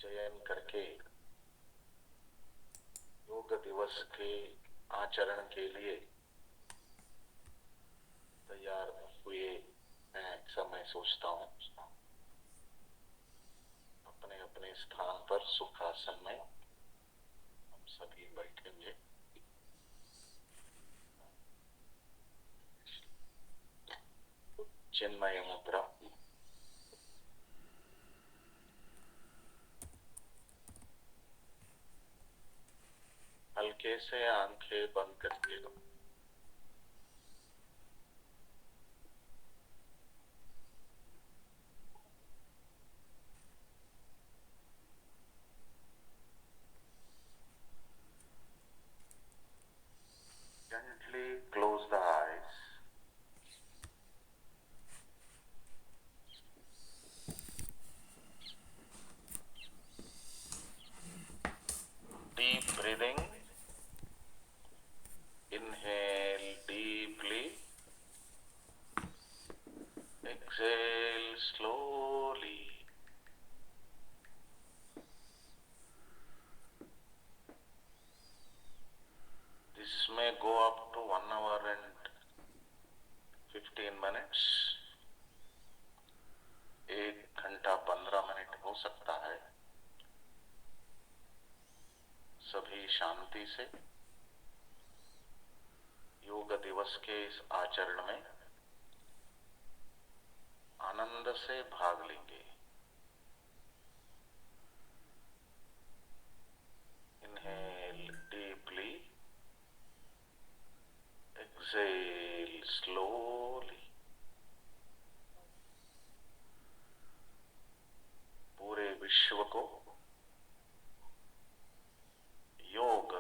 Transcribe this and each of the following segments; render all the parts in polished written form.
चयन करके योग दिवस के आचरण के लिए तैयार हुए हैं। ऐसा मैं सोचता हूँ। अपने अपने स्थान पर सुखासन में हम सभी बैठेंगे। चिन्मय मुद्रा। हल्के से आंखें बंद करके gently close the eyes. Deep breathing. Inhale deeply. Exhale slowly. This may go up to 1 hour and 15 minutes. 1 घंटा 15 मिनट हो सकता है। सभी शांति से योग दिवस के इस आचरण में आनंद से भाग लेंगे। Inhale deeply. Exhale slowly. पूरे विश्व को योग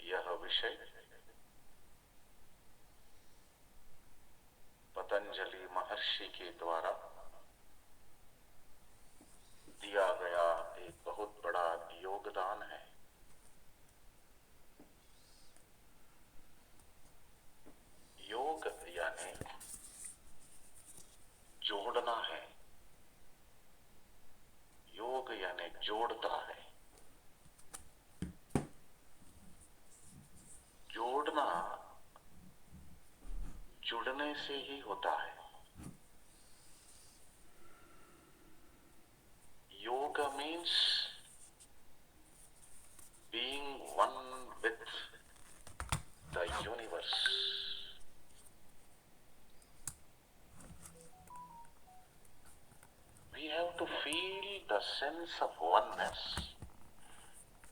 यह विषय पतंजलि महर्षि के द्वारा दिया गया एक बहुत बड़ा योगदान है। योग यानी जोड़ना है। योग यानी जोड़ता है। जोड़ना जुड़ने से ही होता है। योग means being one with the universe. We have to feel the sense of oneness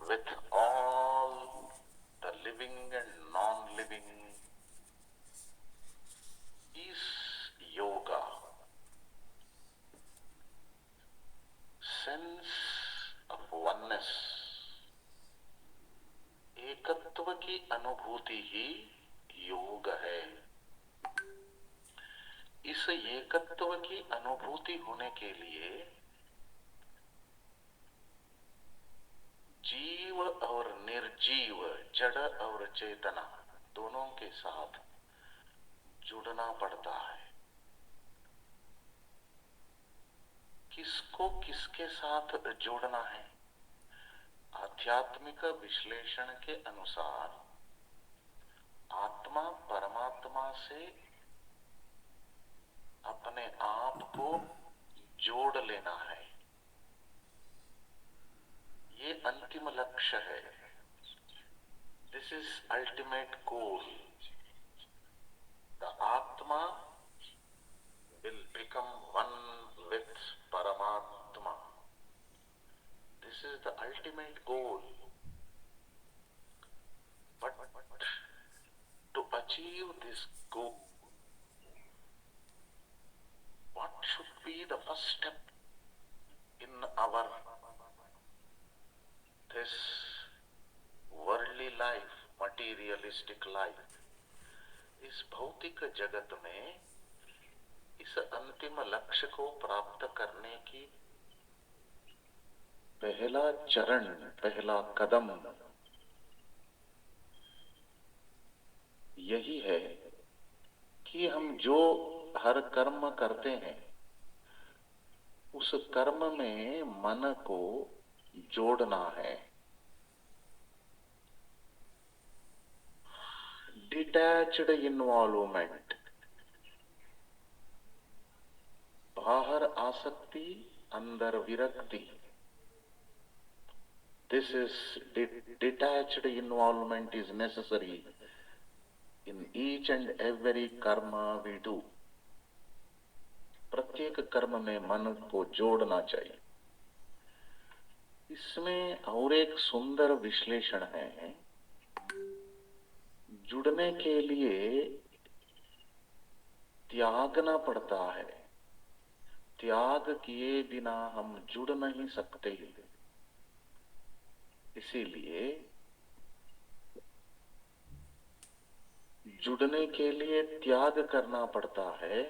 with all the living and non-living is yoga. Sense of oneness, एकत्व की अनुभूति ही योग है। इस एकत्व की अनुभूति होने के लिए जीव और निर्जीव, जड़ और चेतना दोनों के साथ जुड़ना पड़ता है। किसको किसके साथ जोड़ना है? आध्यात्मिक विश्लेषण के अनुसार आत्मा परमात्मा से अपने आप को जोड़ लेना है। ये अंतिम लक्ष्य है। This is ultimate goal. The Atma will become one with Paramatma. This is the ultimate goal. But to achieve this goal, what should be the first step in our this worldly life, materialistic life? इस भौतिक जगत में इस अंतिम लक्ष्य को प्राप्त करने की पहला चरण, पहला कदम यही है कि हम जो हर कर्म करते हैं उस कर्म में मन को जोड़ना है। डिटैच्ड इन्वॉल्वमेंट, बाहर आसक्ति, अंदर विरक्ति। This is detached involvement is necessary in each and every karma we do. प्रत्येक कर्म में मन को जोड़ना चाहिए। इसमें और एक सुंदर विश्लेषण है। जुड़ने के लिए त्यागना पड़ता है। त्याग किए बिना हम जुड़ नहीं सकते। इसीलिए जुड़ने के लिए त्याग करना पड़ता है।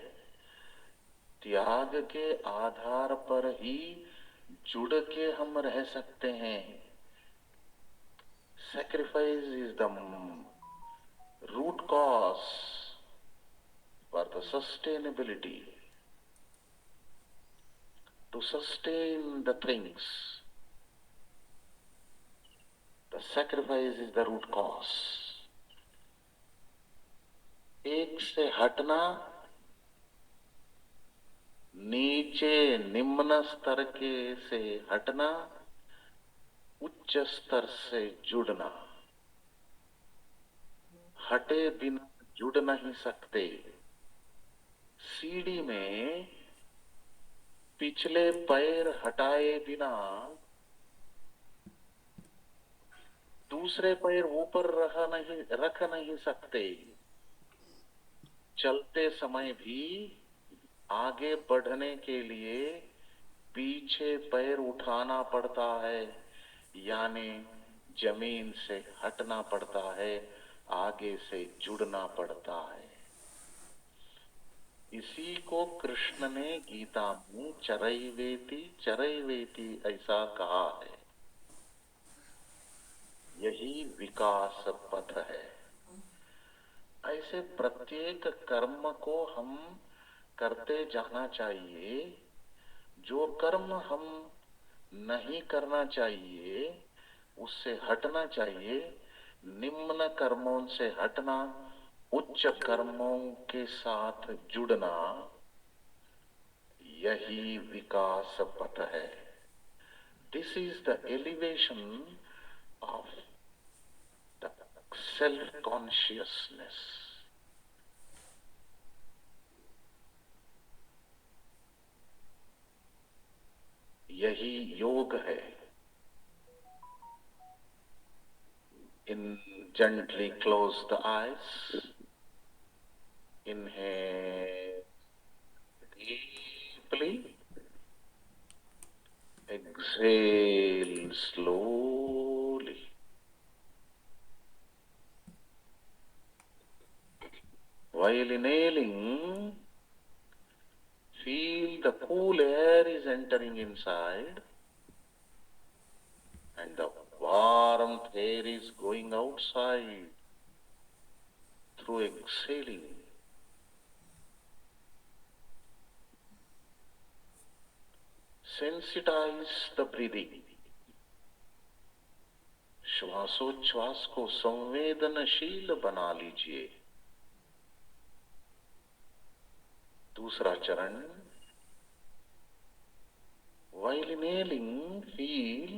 त्याग के आधार पर ही जुड़ के हम रह सकते हैं। Sacrifice is the root cause for the sustainability. To sustain the things, the sacrifice is the root cause. एक से हटना, नीचे निम्न स्तर के से हटना, उच्च स्तर से जुड़ना। हटे बिना जुड़ नहीं सकते। सीढ़ी में पिछले पैर हटाए बिना दूसरे पैर ऊपर रख नहीं सकते। चलते समय भी आगे बढ़ने के लिए पीछे पैर उठाना पड़ता है, यानी जमीन से हटना पड़ता है, आगे से जुड़ना पड़ता है। इसी को कृष्ण ने गीता में चरैवेति ऐसा कहा है। यही विकास पथ है। ऐसे प्रत्येक कर्म को हम करते जाना चाहिए। जो कर्म हम नहीं करना चाहिए उससे हटना चाहिए। निम्न कर्मों से हटना, उच्च कर्मों के साथ जुड़ना, यही विकास पथ है। This is the elevation of the self consciousness. यही योग है। Gently close the eyes. Inhale deeply. Exhale slowly. While inhaling, feel the cool air is entering inside and the warmth air is going outside through exhaling. Sensitize the breathing. श्वासोच्छ्वास को संवेदनशील बना लीजिए। दूसरा चरण, while inhaling, feel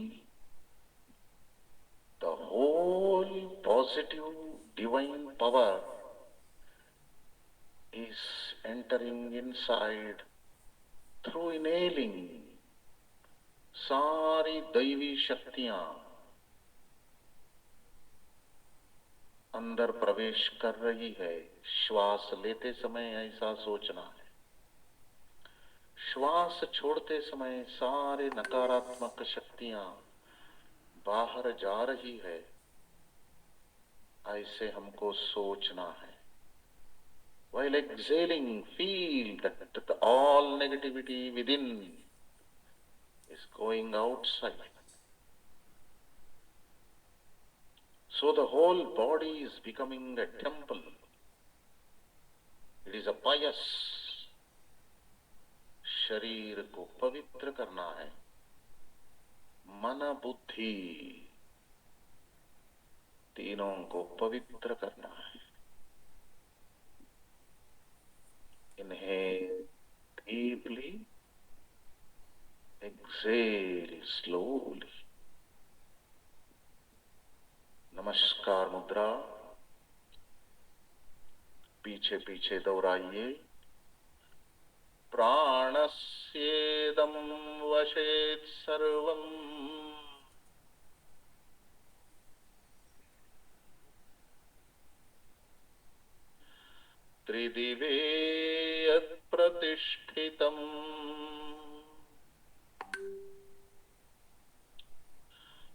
the whole positive divine power is entering inside through inhaling. सारी दैवी शक्तियां अंदर प्रवेश कर रही है। श्वास लेते समय ऐसा सोचना है। श्वास छोड़ते समय सारे नकारात्मक शक्तियां बाहर जा रही है, ऐसे हमको सोचना है। While exhaling, feel that all negativity within is going outside. So the whole body is becoming a temple. It is a pious, शरीर को पवित्र करना है, मन बुद्धि तीनों को पवित्र करना है। Inhale deeply, exhale slowly. नमस्कार मुद्रा पीछे पीछे दोहराइए। प्राणस्येदं वशेत् सर्वम् त्रिदिवे यत्प्रतिष्ठितम्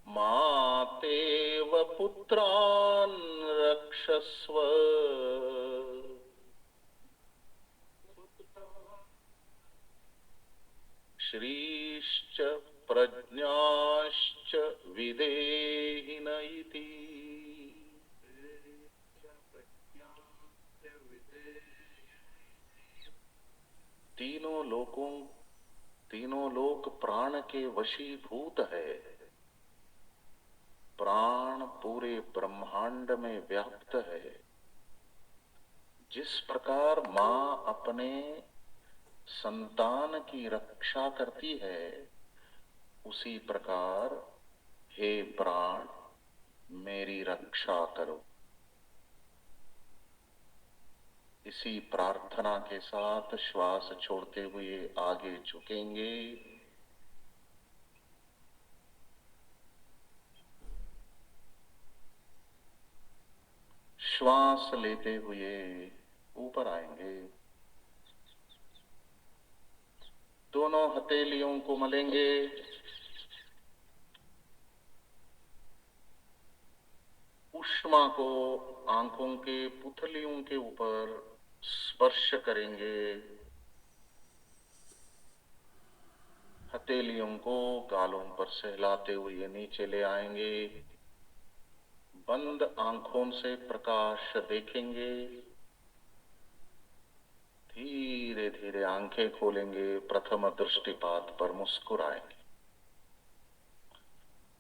मातेव पुत्रान् रक्षस्व श्रीश्च प्रज्ञाश्च विदेहिन इति। तीनों लोक प्राण के वशीभूत है। प्राण पूरे ब्रह्मांड में व्याप्त है। जिस प्रकार मां अपने संतान की रक्षा करती है, उसी प्रकार हे प्राण मेरी रक्षा करो। इसी प्रार्थना के साथ श्वास छोड़ते हुए आगे झुकेंगे। श्वास लेते हुए ऊपर आएंगे। दोनों हथेलियों को मलेंगे। उष्मा को आंखों के पुतलियों के ऊपर स्पर्श करेंगे। हथेलियों को गालों पर सहलाते हुए नीचे ले आएंगे। बंद आंखों से प्रकाश देखेंगे। धीरे धीरे आंखें खोलेंगे। प्रथम दृष्टिपात पर मुस्कुराएंगे।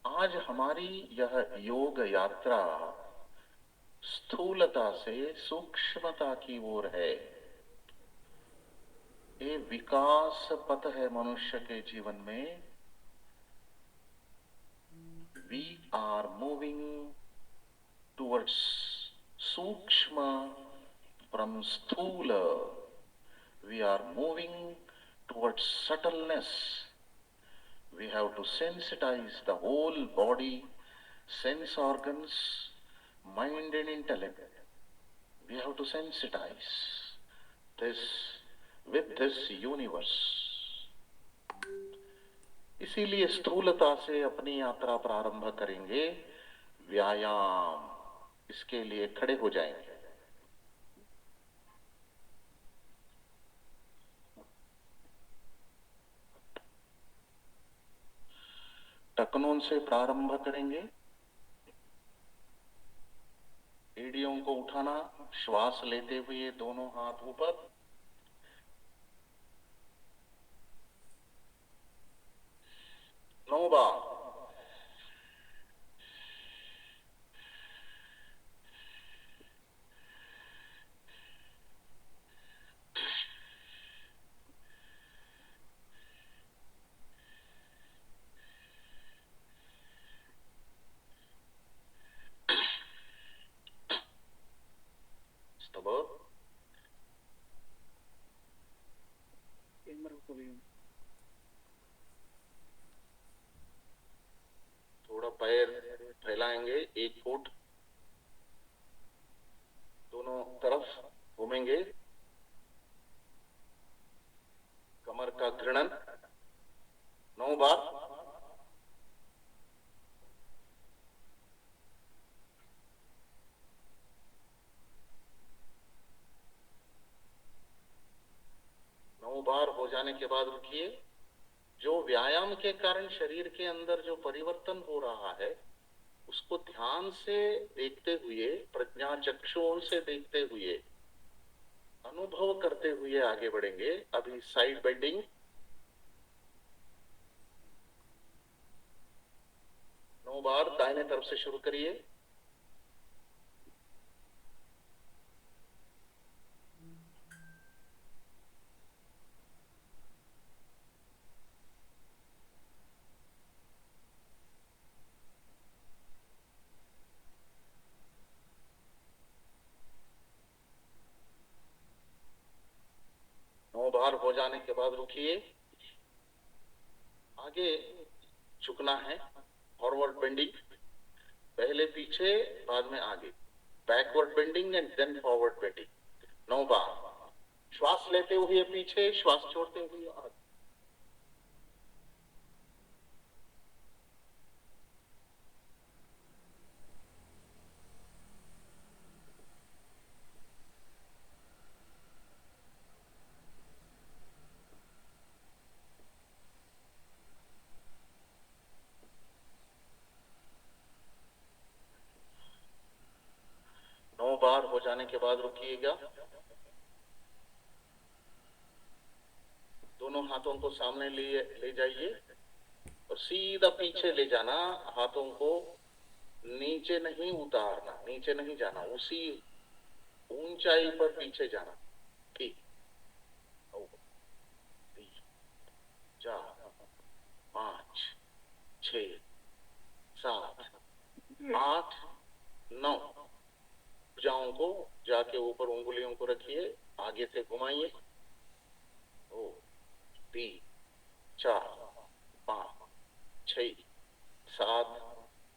आज हमारी यह योग यात्रा स्थूलता से सूक्ष्मता की ओर है। ये विकास पथ है मनुष्य के जीवन में। We are moving towards सूक्ष्म from sthula. We are moving towards subtleness. We have to sensitize the whole body, sense organs, mind and intellect. We have to sensitize this with this universe. इसीलिए स्थूलता से अपनी यात्रा प्रारंभ करेंगे। व्यायाम, इसके लिए खड़े हो जाएंगे। टकनों से प्रारंभ करेंगे। एड़ियों को उठाना, श्वास लेते हुए दोनों हाथ ऊपर। 9 बार। थोड़ा पैर फैलाएंगे, 1 फुट दोनों तरफ घूमेंगे। कमर का घृणन 9 बार। बार हो जाने के बाद रुकिए। जो व्यायाम के कारण शरीर के अंदर जो परिवर्तन हो रहा है, उसको ध्यान से देखते हुए, प्रज्ञा चक्षुओं से देखते हुए, अनुभव करते हुए आगे बढ़ेंगे। अभी साइड बेंडिंग 9 बार दाहिने तरफ से शुरू करिए। नौ बार हो जाने के बाद रुकिए। आगे झुकना है, फॉरवर्ड बेंडिंग, पहले पीछे बाद में आगे, backward bending and then forward bending. 9 बार। श्वास लेते हुए पीछे, श्वास छोड़ते हुए आगे। नौ बार हो जाने के बाद रुकिएगा। दोनों हाथों को सामने ले जाइए और सीधा पीछे ले जाना। हाथों को नीचे नहीं उतारना, नीचे नहीं जाना, उसी ऊंचाई पर पीछे जाना। ठीक। 4 5 6 7 8 9। भुजाओं को जाके ऊपर उंगलियों को रखिए, आगे से घुमाइए। 2 3 4 5 6 7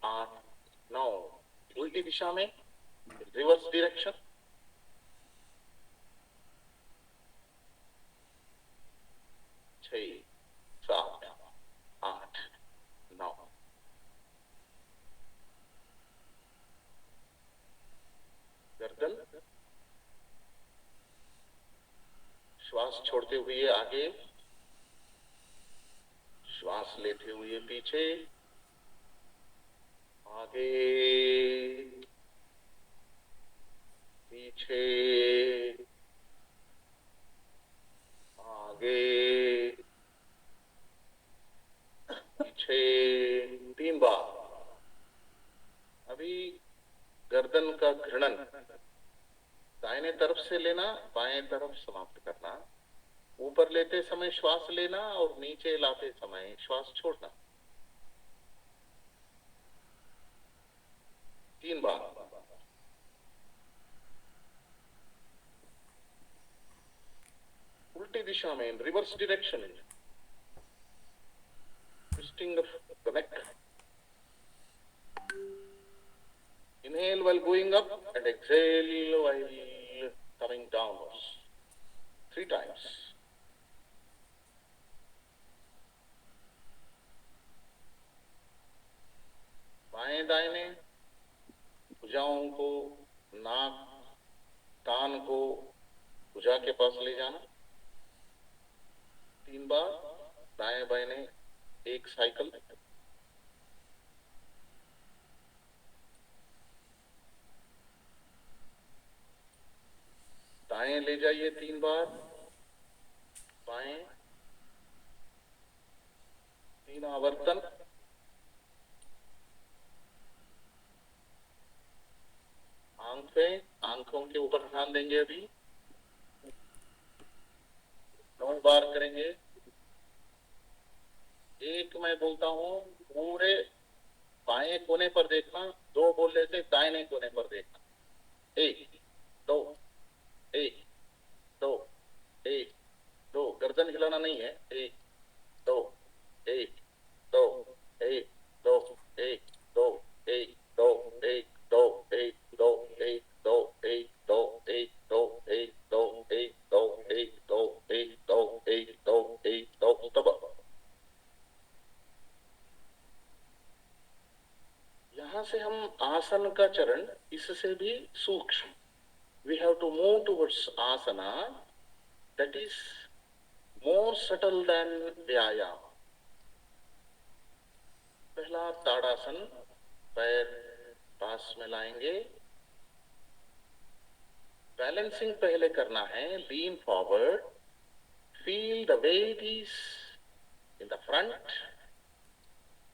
8 9। उल्टी दिशा में, रिवर्स डायरेक्शन। 6 7 8 9। गर्दन, श्वास छोड़ते हुए आगे, श्वास लेते हुए पीछे, आगे पीछे, आगे पीछे। 3 बार। अभी गर्दन का घृणन दाहिने तरफ से लेना, बाएं तरफ समाप्त करना। ऊपर लेते समय श्वास लेना और नीचे लाते समय श्वास छोड़ना। 3 बार। उल्टी दिशा में, reverse direction, twisting of the neck. Inhale while going up and exhale while coming downwards. 3 times. बाएं दाहिने, भुजाओं को, नाक, कान को भुजा के पास ले जाना। 3 बार। दाएं बाएं 1 साइकिल। दाएं ले जाइए 3 बार, बाएं 3 आवर्तन। आंखों के ऊपर ध्यान देंगे। अभी 9 बार करेंगे। एक मैं बोलता हूं, पूरे बाएं कोने पर देखना, 2 बोल लेते दाहिने कोने पर देखना। 1 2 1 2 1 2। गर्दन हिलाना नहीं है। 1 2 1 2 1 2 1 2 1 2 1 2 1 2 1 2 1 2 1 2 1 2 1 2 1 2 1 2 1 2 1 2। तब यहां से हम आसन का चरण इससे भी सूक्ष्म, we have to move towards asana that is more subtle than vyayam. पहला ताड़ासन, पैर पास में लाएंगे, बैलेंसिंग पहले करना है। Lean forward, feel the weight is in the front,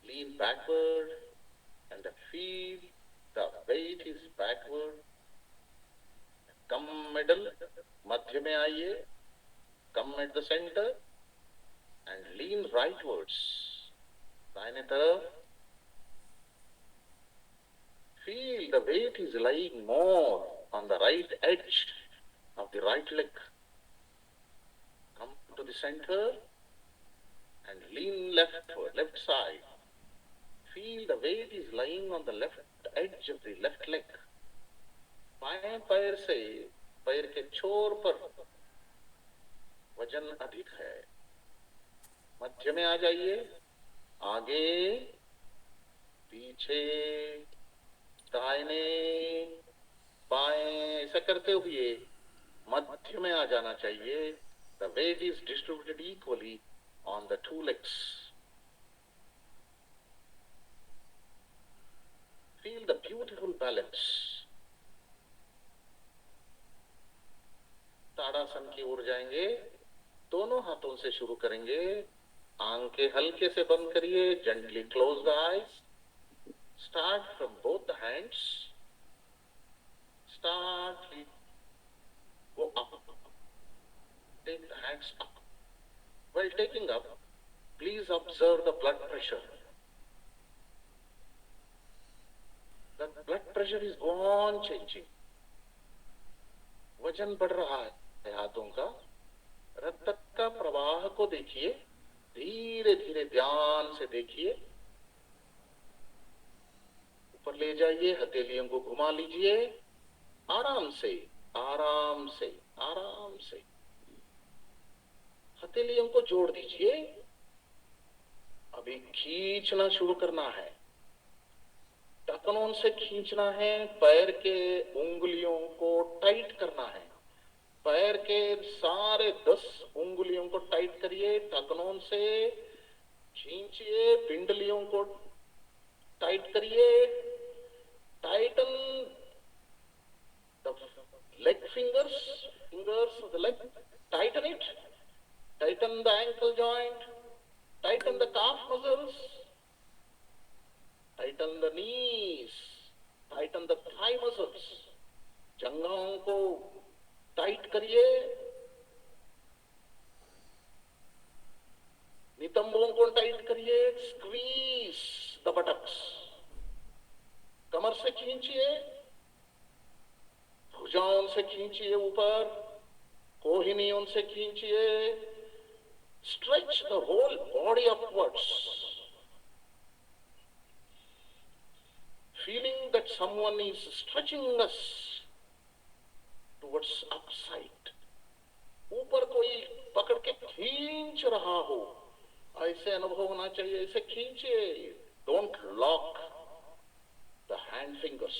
lean backward, and feel the weight is backward. Come middle, मध्य में आइए, come at the center and lean rightwards. दाहिने तरफ. Feel the weight is lying more on the right edge of the right leg. Come to the center and lean leftward, left side. Feel the weight is lying on the left edge of the left leg. बाएं पैर से पैर के छोर पर वजन अधिक है. मध्य में आ जाइए, आगे, पीछे, दाहिने, बाएं, ऐसा करते हुए मध्य में आ जाना चाहिए. The weight is distributed equally on the two legs. Feel the beautiful balance. ताड़ासन की ओर जाएंगे. दोनों हाथों से शुरू करेंगे. आंखें हल्के से बंद करिए. Gently close the eyes. Start from both the hands. Start. Go up. Take the hands up. While taking up, please observe the blood pressure. The blood pressure is on changing. वजन बढ़ रहा है हाथों का. रक्त का प्रवाह को देखिए. धीरे धीरे ध्यान से देखिए. ऊपर ले जाइए. हथेलियों को घुमा लीजिए. आराम से, आराम से, आराम से. हथेलियों को जोड़ दीजिए. अभी खींचना शुरू करना है. टखनों से खींचना है. पैर के उंगलियों को टाइट करना है. पैर के सारे 10 उंगलियों को टाइट करिए. टखनों से खींचिए. पिंडलियों को टाइट करिए. Titan the leg fingers of the leg. Tighten it. Tighten the ankle joint. Tighten the calf muscles. Tighten the knees. Tighten the thigh muscles. जंघों को टाइट करिए. नितंबों को टाइट करिए. Squeeze the buttocks. कमर से खींचिए. भुजाओं से खींचिए ऊपर. कोहिनियों से खींचिए. Stretch the whole body upwards. Feeling that someone is stretching us towards upside. ऊपर कोई पकड़ के खींच रहा हो, ऐसे अनुभव होना चाहिए. ऐसे खींचिए. Don't lock the hand fingers.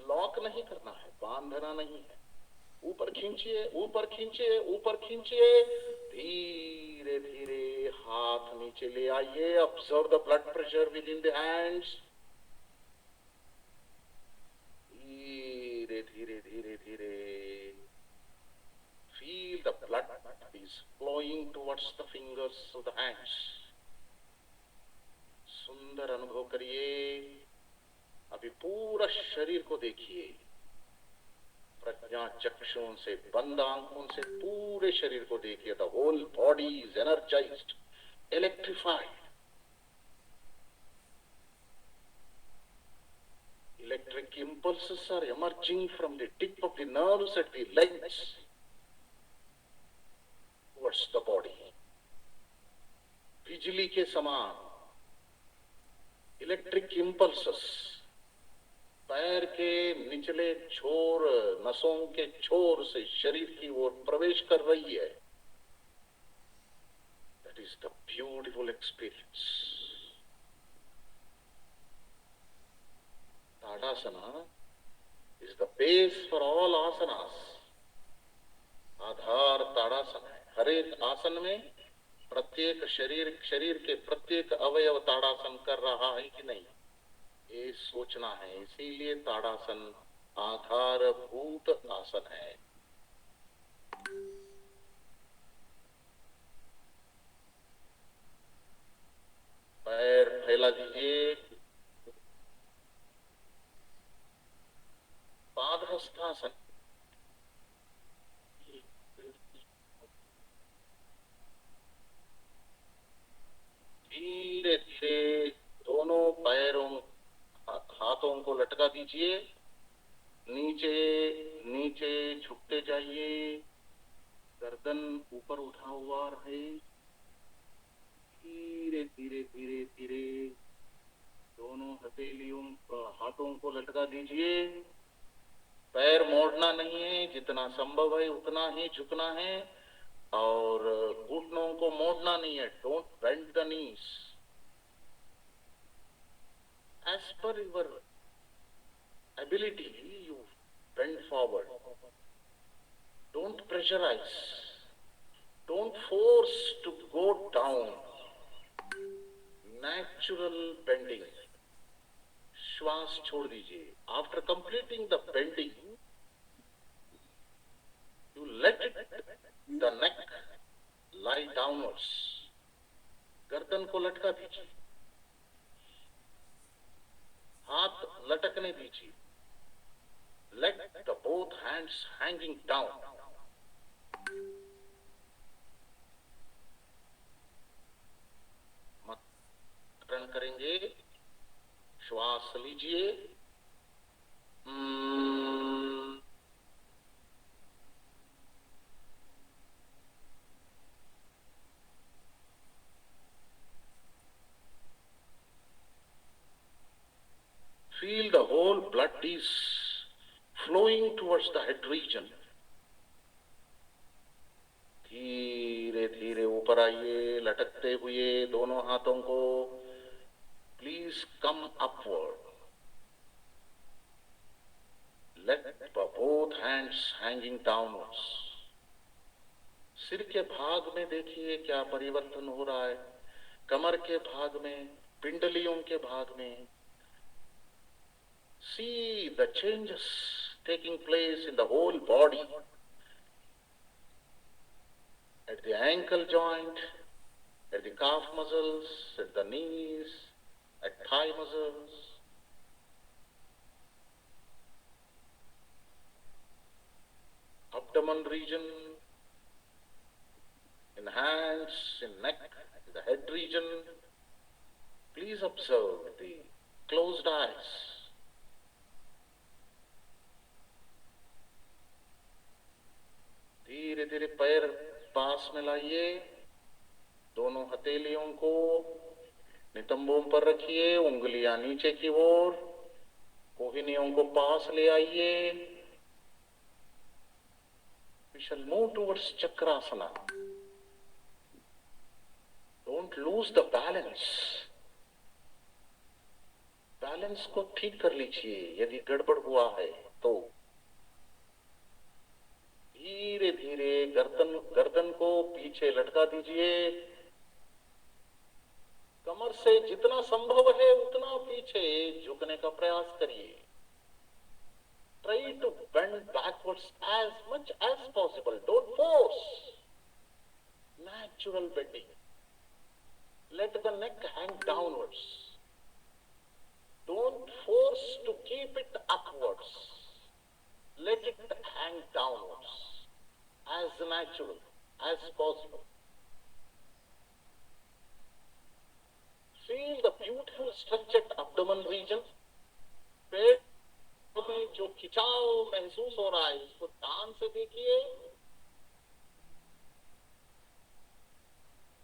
Lock नहीं करना है, बांधना नहीं है. ऊपर खींचिए, ऊपर खींचिए, ऊपर खींचिए. धीरे धीरे हाथ नीचे ले आइए. Observe the blood pressure within the hands. धीरे धीरे धीरे धीरे feel the blood is flowing towards the fingers of the hands. सुंदर अनुभव करिए. अभी पूरा शरीर को देखिए. प्रज्ञा चक्षुओं से, बंद आंखों से पूरे शरीर को देखिए. The whole body is energised, electrified. Electric impulses are emerging from the tip of the nerves at the legs towards the body. बिजली के समान इलेक्ट्रिक इम्पल्सेस पैर के निचले छोर, नसों के छोर से शरीर की ओर प्रवेश कर रही है. That is the beautiful experience. Tadasana is the base for all asanas. आधार ताड़ासन है. हर एक आसन में प्रत्येक शरीर के प्रत्येक अवयव ताड़ासन कर रहा है कि नहीं, ये सोचना है. इसीलिए ताड़ासन आधारभूत आसन है. पैर फैला दीजिए। पादहस्तासन। धीरे धीरे दोनों पैरों हाथों को लटका दीजिए। नीचे नीचे झुकते जाइए। गर्दन ऊपर उठा हुआ रहे। धीरे धीरे धीरे धीरे दोनों हथेलियों हाथों को लटका दीजिए। पैर मोड़ना नहीं है, जितना संभव है उतना ही झुकना है और घुटनों को मोड़ना नहीं है। Don't bend the knees. As per your ability you bend forward. Don't pressurise. Don't force to go down. Natural bending. श्वास छोड़ दीजिए। After completing the bending you let the neck lie downwards. गर्दन को लटका दीजिए। हाथ लटकने दीजिए। Let the both hands hanging down. मंथन करेंगे। श्वास लीजिए। Feel the whole blood is flowing towards the head region. धीरे धीरे ऊपर आइए, लटकते हुए दोनों हाथों को। Please come upward. Let both hands hanging downwards. सिर के भाग में देखिए क्या परिवर्तन हो रहा है। कमर के भाग में, पिंडलियों के भाग में। See the changes taking place in the whole body. At the ankle joint, at the calf muscles, at the knees, at thigh muscles. Abdomen region, in hands, in neck, in the head region. Please observe the closed eyes. धीरे धीरे पैर पास में लाइए। दोनों हथेलियों को नितंबों पर रखिए। उंगलियां नीचे की ओर। कोहिनियों को पास ले आइए। We shall move towards Chakrasana. Don't lose the balance. Balance को ठीक कर लीजिए यदि गड़बड़ हुआ है तो। धीरे धीरे गर्दन को पीछे लटका दीजिए। कमर से जितना संभव है उतना पीछे झुकने का प्रयास करिए। Try to bend backwards as much as possible. Don't force. Natural bending. Let the neck hang downwards. Don't force to keep it upwards. Let it hang downwards. As natural as possible. Feel the beautiful structured abdomen region. पेट में जो खिंचाव महसूस हो रहा है इसको ध्यान से देखिए।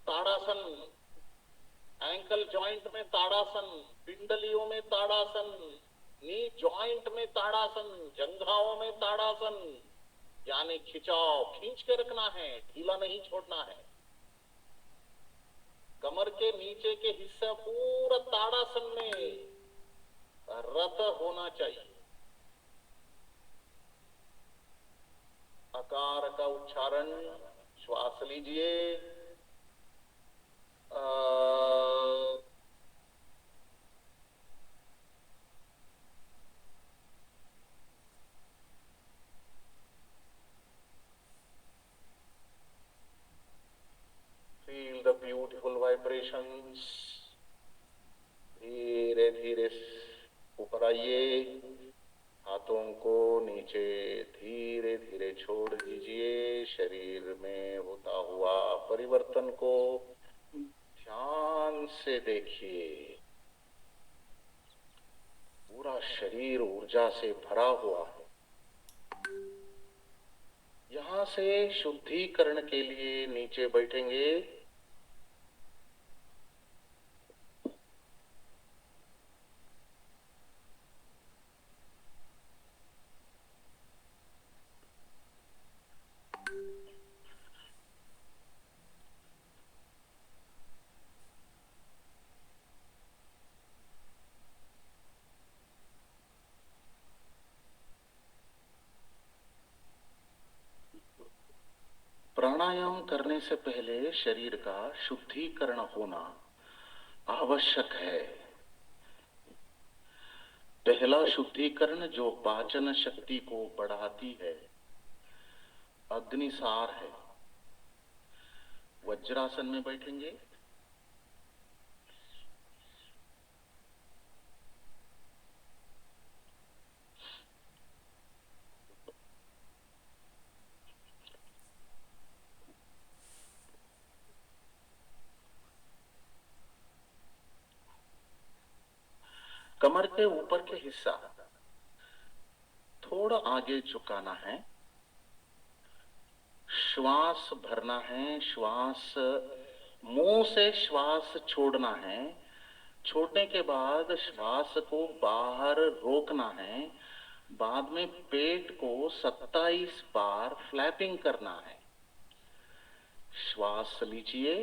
ताड़ासन, एंकल जॉइंट में ताड़ासन, पिंडलियों में ताड़ासन, नी जॉइंट में ताड़ासन, जंघाओं में ताड़ासन। यानी खिंचाव खींच के रखना है, ढीला नहीं छोड़ना है। कमर के नीचे के हिस्सा पूरा ताड़ासन में रत होना चाहिए। आकार का उच्चारण। श्वास लीजिए। Feel the beautiful vibrations. धीरे धीरे ऊपर आइए, हाथों को नीचे धीरे धीरे छोड़ दीजिए। शरीर में होता हुआ परिवर्तन को ध्यान से देखिए। पूरा शरीर ऊर्जा से भरा हुआ है। यहां से शुद्धिकरण के लिए नीचे बैठेंगे। प्राणायाम करने से पहले शरीर का शुद्धिकरण होना आवश्यक है। पहला शुद्धिकरण जो पाचन शक्ति को बढ़ाती है, अग्निसार है। वज्रासन में बैठेंगे। कमर के ऊपर के हिस्सा थोड़ा आगे झुकाना है। श्वास भरना है। श्वास मुंह से श्वास छोड़ना है। छोड़ने के बाद श्वास को बाहर रोकना है। बाद में पेट को 27 बार फ्लैपिंग करना है। श्वास लीजिए,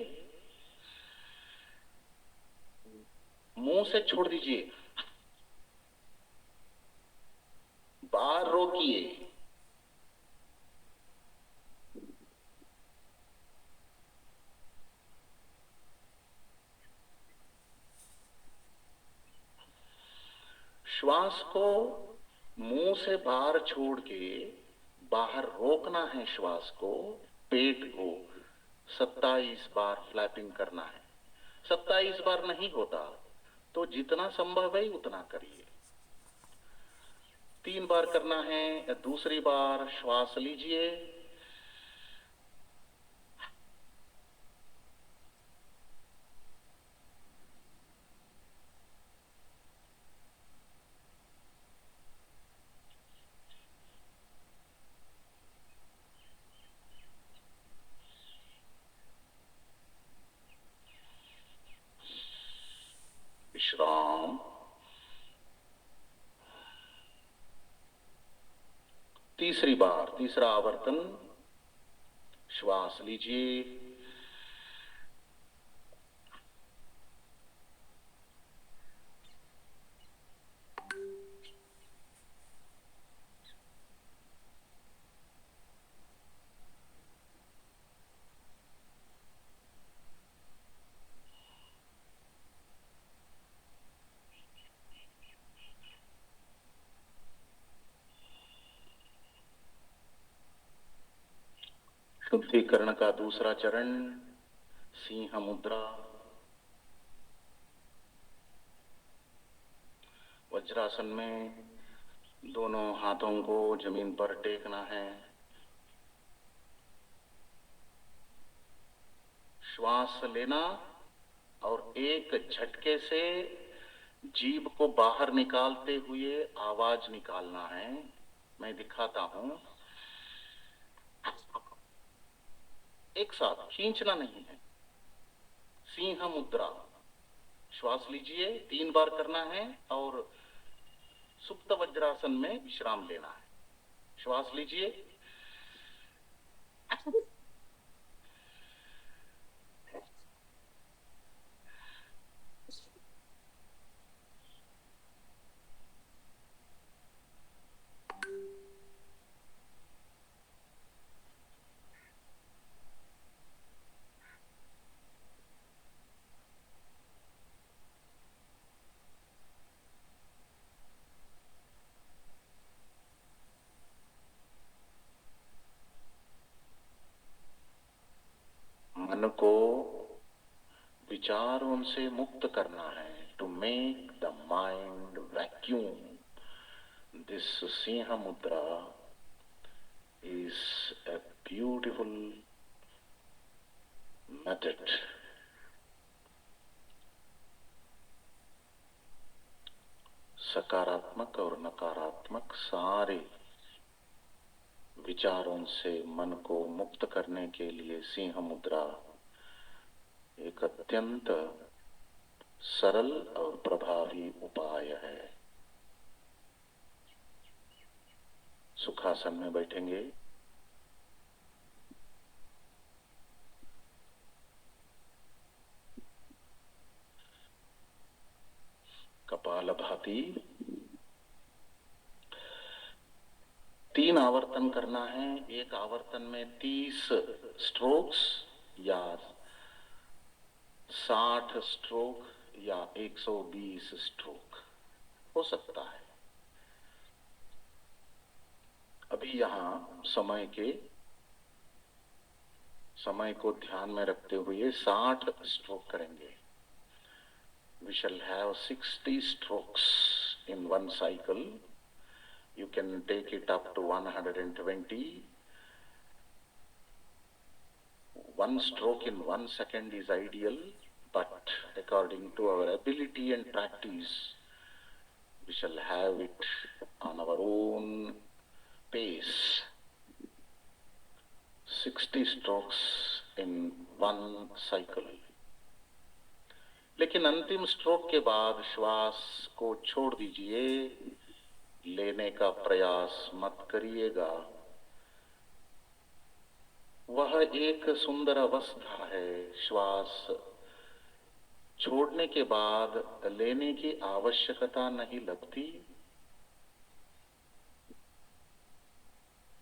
मुंह से छोड़ दीजिए, बाहर रोकिए। श्वास को मुंह से बाहर छोड़ के बाहर रोकना है। श्वास को, पेट को 27 बार फ्लैपिंग करना है। 27 बार नहीं होता तो जितना संभव है उतना करिए। 3 बार करना है। दूसरी बार श्वास लीजिए, विश्राम। तीसरी बार, तीसरा आवर्तन, श्वास लीजिए, शुद्धिकरण का दूसरा चरण, सिंह मुद्रा। वज्रासन में दोनों हाथों को जमीन पर टेकना है। श्वास लेना और एक झटके से जीभ को बाहर निकालते हुए आवाज निकालना है। मैं दिखाता हूं। एक साथ खींचना नहीं है। सिंह मुद्रा। श्वास लीजिए, 3 बार करना है और सुप्त वज्रासन में विश्राम लेना है। श्वास लीजिए, मन को विचारों से मुक्त करना है। to make the mind vacuum. This Sinha Mudra is a beautiful method. सकारात्मक और नकारात्मक सारे विचारों से मन को मुक्त करने के लिए सिंह मुद्रा एक अत्यंत सरल और प्रभावी उपाय है। सुखासन में बैठेंगे। कपालभाति 3 आवर्तन करना है। एक आवर्तन में 30 स्ट्रोक्स या 60 स्ट्रोक या 120 स्ट्रोक हो सकता है। अभी यहाँ समय को ध्यान में रखते हुए 60 स्ट्रोक करेंगे। We shall have 60 strokes in one cycle. You can take it up to 120. One stroke in 1 second is ideal, but according to our ability and practice, we shall have it on our own pace. 60 strokes in one cycle. लेकिन अंतिम stroke के बाद श्वास को छोड़ दीजिए, लेने का प्रयास मत करिएगा। वह एक सुंदर अवस्था है। श्वास छोड़ने के बाद लेने की आवश्यकता नहीं लगती।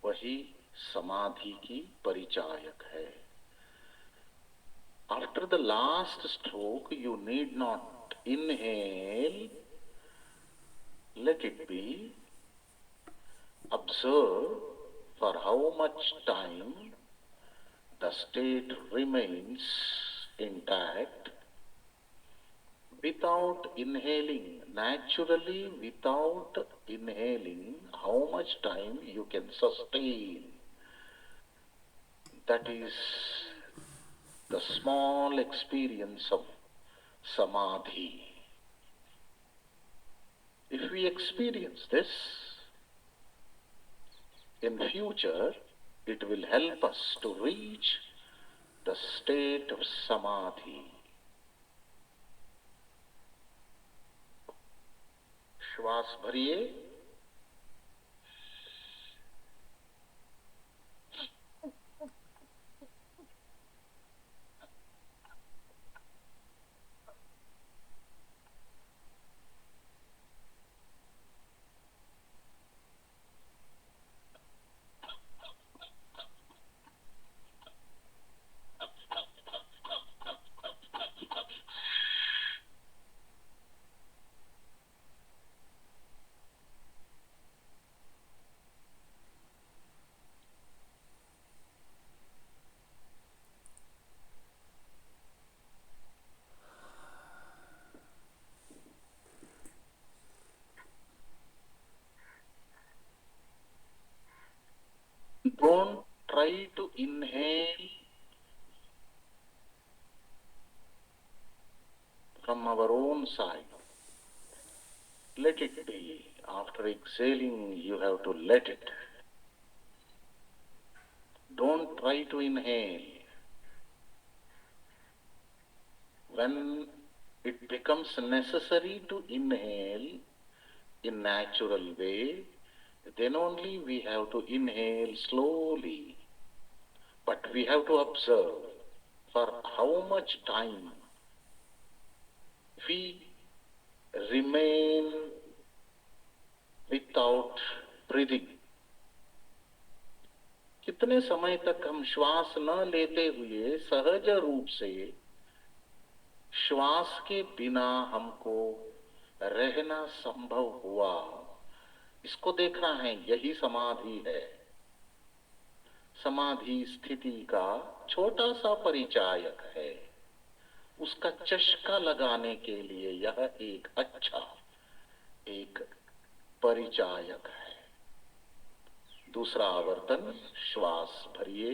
वही समाधि की परिचायक है। After the last stroke, you need not inhale. Let it be. Observe for how much time the state remains intact without inhaling. Naturally, without inhaling, how much time you can sustain. That is the small experience of samadhi. If we experience this in future, it will help us to reach the state of samadhi. श्वास भरिए। Don't try to inhale from our own side. Let it be. After exhaling, you have to let it. Don't try to inhale. When it becomes necessary to inhale in natural way, then only we have to inhale slowly. But we have to observe for how much time we remain without breathing. कितने समय तक हम श्वास न लेते हुए सहज रूप से श्वास के बिना हमको रहना संभव हुआ, इसको देखना है। यही समाधि है। समाधि स्थिति का छोटा सा परिचायक है। उसका चस्का लगाने के लिए यह एक अच्छा एक परिचायक है। दूसरा आवर्तन, श्वास भरिए,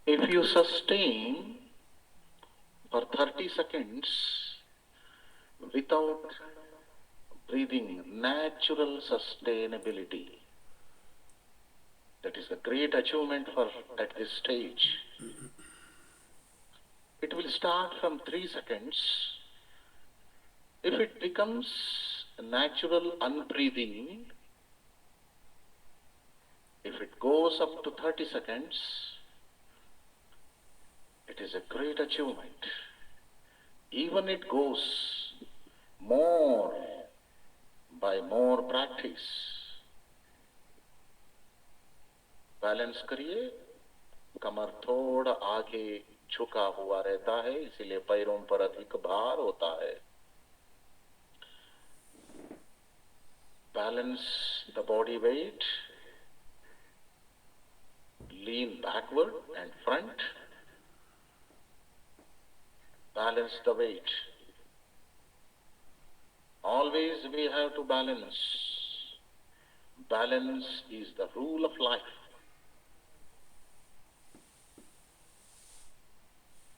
if you sustain for 30 seconds without breathing, natural sustainability, that is a great achievement for at this stage. It will start from 3 seconds. If it becomes natural unbreathing, if it goes up to 30 seconds, it is a great achievement. Even it goes more by more practice. Balance करिए, कमर थोड़ा आगे झुका हुआ रहता है, इसीलिए पैरों पर अधिक भार होता है। Balance the body weight, lean backward and front, balance the weight. Always we have to balance. Balance is the rule of life.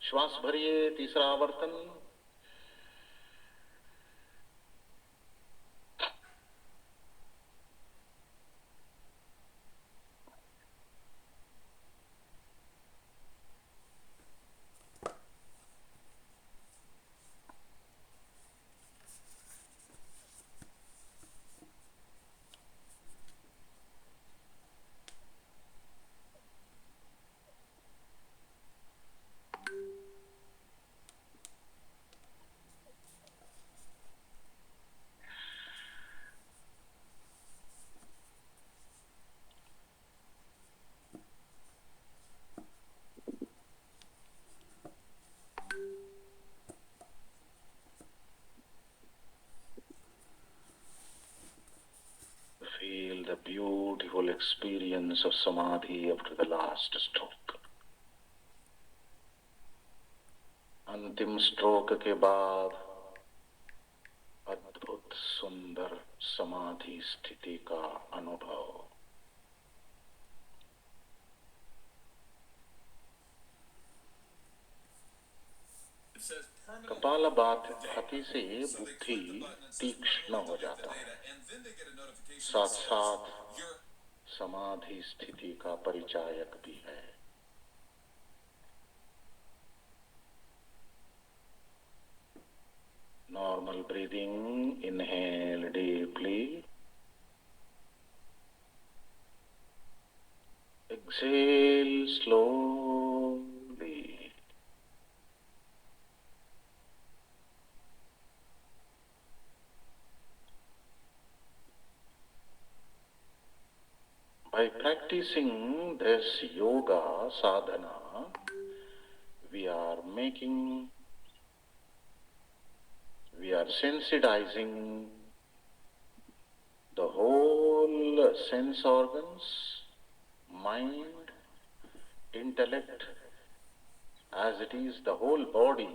श्वास भरिए, तीसरा आवर्तन, feel the beautiful experience of samadhi after the last stroke. अंतिम stroke के बाद अद्भुत सुंदर समाधि स्थिति का अनुभव। कपालभाति से बुद्धि तीक्ष्ण हो जाता है, साथ साथ समाधि स्थिति का परिचायक भी है। Normal breathing, inhale deeply, exhale slowly. By practicing this yoga sadhana, we are sensitizing the whole sense organs, mind, intellect, as it is the whole body,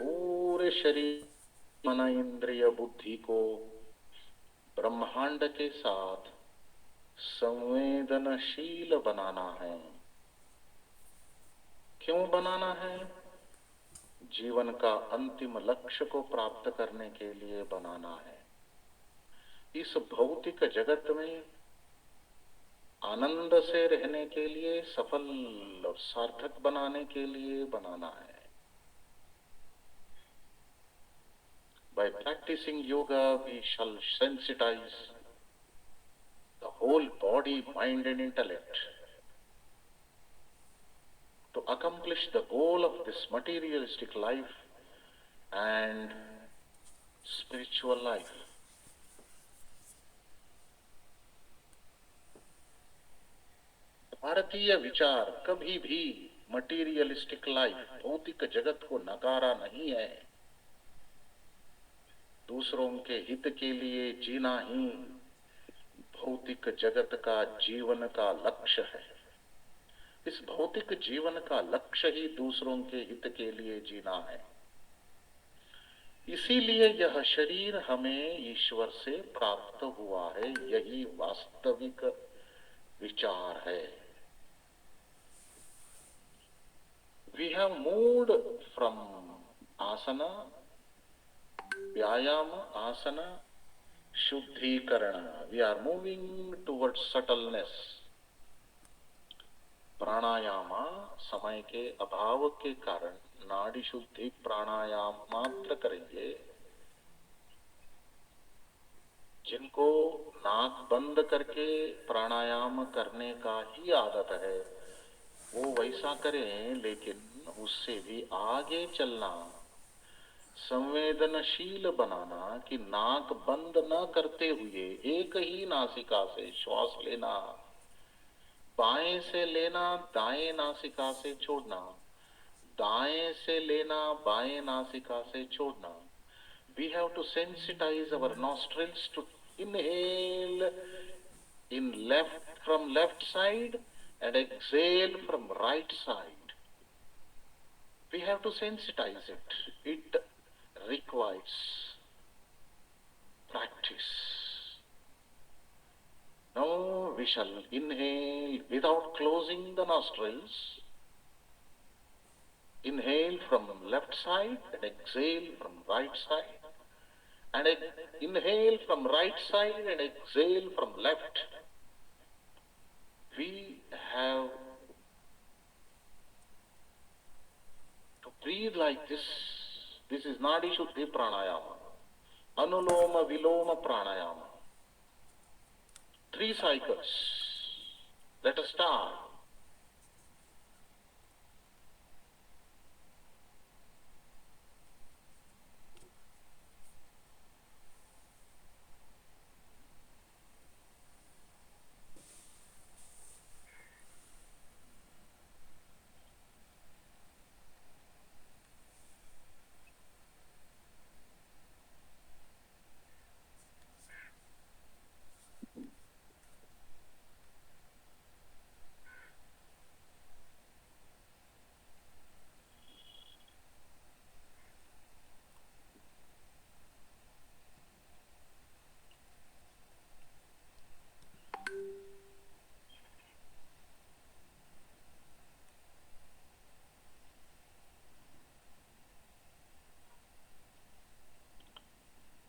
पूरे शरीर, मन, इंद्रिय, बुद्धि को ब्रह्मांड के साथ संवेदनशील बनाना है। क्यों बनाना है? जीवन का अंतिम लक्ष्य को प्राप्त करने के लिए बनाना है। इस भौतिक जगत में आनंद से रहने के लिए, सफल और सार्थक बनाने के लिए बनाना है। By practicing yoga, we shall sensitize the whole body, mind, and intellect to accomplish the goal of this materialistic life and spiritual life. भारतीय विचार कभी भी मटीरियलिस्टिक लाइफ, भौतिक जगत को नकारा नहीं है। दूसरों के हित के लिए जीना ही भौतिक जगत का जीवन का लक्ष्य है। इस भौतिक जीवन का लक्ष्य ही दूसरों के हित के लिए जीना है। इसीलिए यह शरीर हमें ईश्वर से प्राप्त हुआ है। यही वास्तविक विचार है। We have moved from asana, vyayama, asana, शुद्धिकरण. We are moving towards subtleness. प्राणायामा, समय के अभाव के कारण नाड़ी शुद्धि प्राणायाम मात्र करेंगे। जिनको नाक बंद करके प्राणायाम करने का ही आदत है वो वैसा करें, लेकिन उससे भी आगे चलना, संवेदनशील बनाना कि नाक बंद न करते हुए एक ही नासिका से श्वास लेना, बाएं से लेना, दाएं नासिका से छोड़ना, दाएं से लेना, बाएं नासिका से छोड़ना। We have to sensitize our nostrils to inhale in left from left side and exhale from right side. We have to sensitize it. It requires practice. Now we shall inhale without closing the nostrils. Inhale from left side and exhale from right side. And inhale from right side and exhale from left. We have to breathe like this. This is Nadi Shuddhi Pranayama. Anuloma Viloma Pranayama. 3 cycles. Let us start.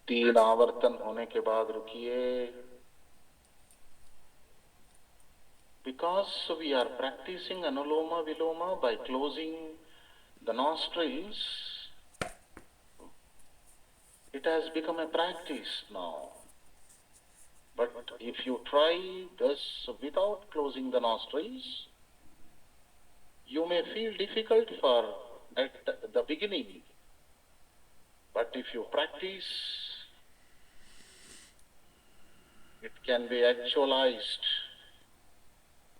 तीन आवर्तन होने के बाद रुकिए। Because we are practicing Anuloma Viloma by closing the nostrils, it has become a practice now. But if you try this without closing the nostrils, you may feel difficult at the beginning. But if you practice, it can be actualized.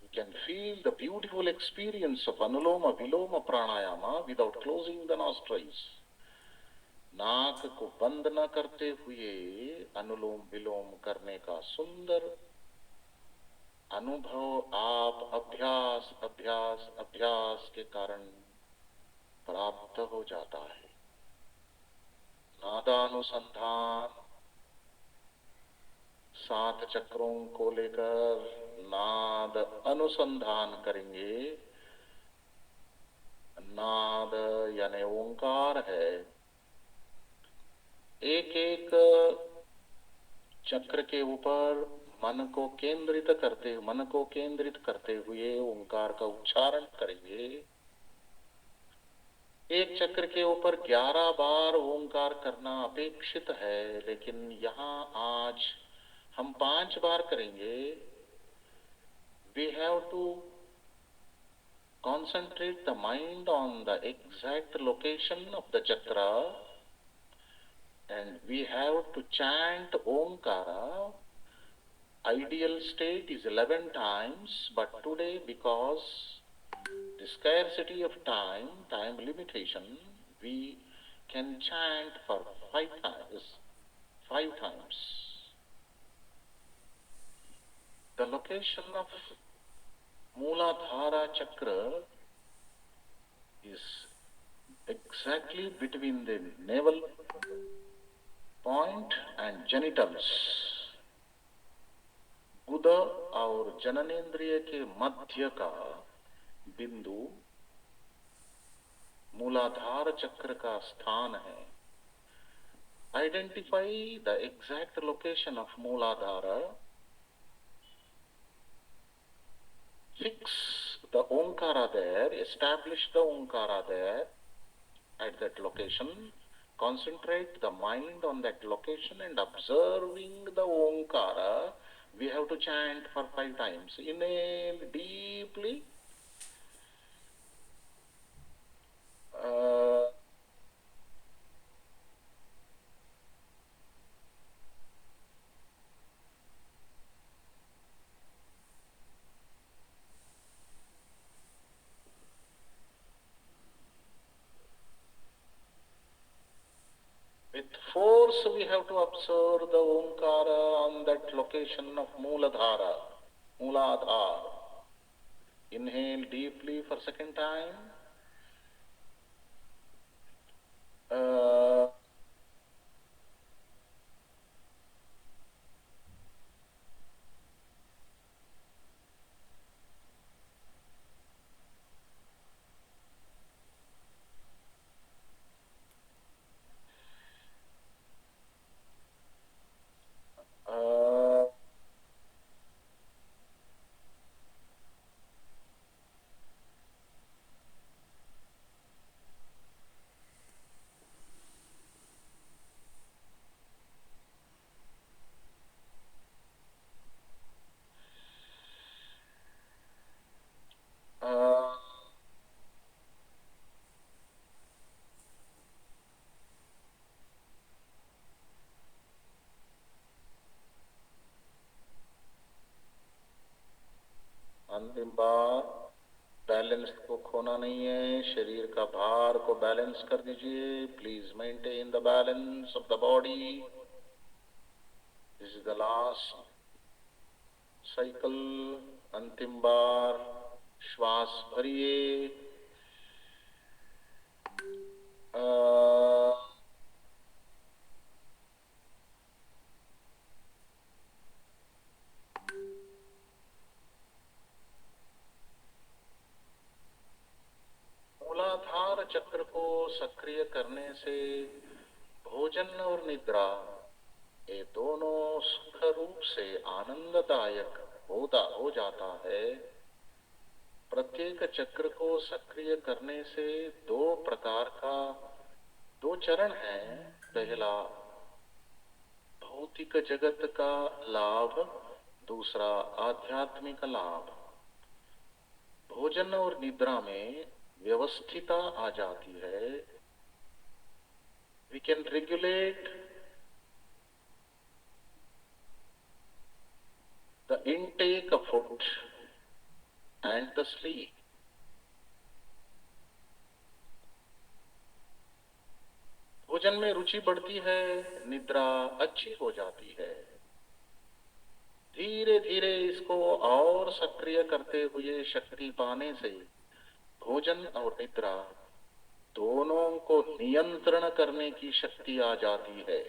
You can feel the beautiful experience of Anuloma Viloma Pranayama without closing the nostrils. नाक को बंद न करते हुए अनुलोम विलोम करने का सुंदर अनुभव आप अभ्यास अभ्यास अभ्यास के कारण प्राप्त हो जाता है। नादानुसंधान 7 चक्रों को लेकर नाद अनुसंधान करेंगे। नाद यानी ओंकार है। एक एक चक्र के ऊपर मन को केंद्रित करते हुए ओंकार का उच्चारण करेंगे। एक चक्र के ऊपर 11 बार ओंकार करना अपेक्षित है, लेकिन यहाँ आज हम 5 बार करेंगे। We have to concentrate the mind on the exact location of the chakra, and we have to chant Omkara. Ideal state is 11 times, but today, because the scarcity of time limitation, we can chant for 5 times. 5 times. The location of Mooladhara chakra is exactly between the navel point and genitals. गुद और जननेंद्रिय के मध्य का बिंदु मूलाधार चक्र का स्थान है। Identify the exact location of Muladhara, fix the Omkara there, establish the Omkara there at that location, concentrate the mind on that location and observing the Omkara. We have to chant for 5 times. Inhale deeply. With force we have to observe the Omkara on that location of Mooladhara. Mooladhara. Inhale deeply for second time. अंतिम बार, balance को खोना नहीं है, शरीर का भार को balance कर दीजिए। Please maintain the balance of the body. This is the last cycle. अंतिम बार, श्वास भरिए। मूलाधार चक्र को सक्रिय करने से भोजन और निद्रा ये दोनों सुख रूप से आनंददायक हो जाता है। प्रत्येक चक्र को सक्रिय करने से दो चरण हैं। पहला भौतिक जगत का लाभ, दूसरा आध्यात्मिक लाभ। भोजन और निद्रा में व्यवस्थिता आ जाती है। We can regulate the intake of food and the sleep. भोजन में रुचि बढ़ती है, निद्रा अच्छी हो जाती है। धीरे धीरे इसको और सक्रिय करते हुए शक्ति पाने से भोजन और निद्रा दोनों को नियंत्रण करने की शक्ति आ जाती है।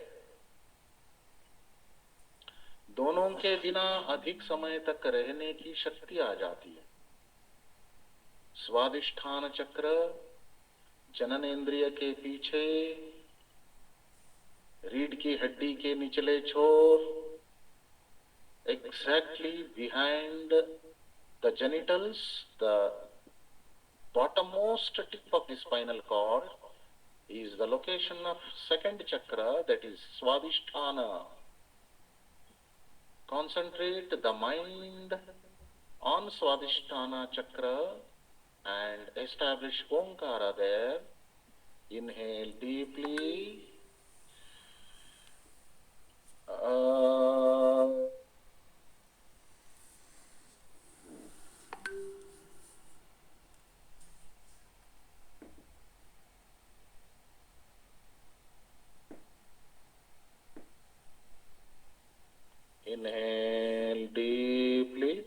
दोनों के बिना अधिक समय तक रहने की शक्ति आ जाती है। स्वादिष्ठान चक्र जननेंद्रिय के पीछे, रीढ़ की हड्डी के निचले छोर, exactly behind the genitals, the bottommost tip of the spinal cord is the location of second chakra, that is Swadhisthana. Concentrate the mind on Swadhisthana chakra and establish Omkara there. Inhale deeply. Inhale deeply.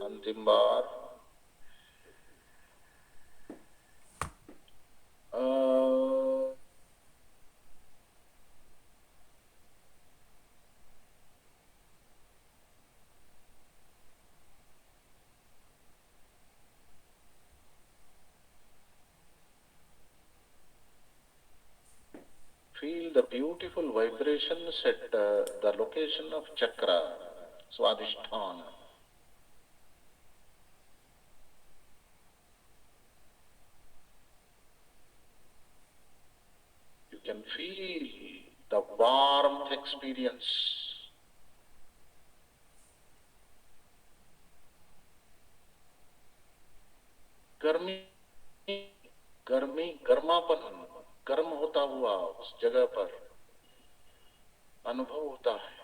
अंतिम बार. Feel the beautiful vibrations at the location of chakra, Swadhisthana. You can feel the warmth experience. गर्मी गर्मी गर्मापन गर्म होता हुआ उस जगह पर अनुभव होता है.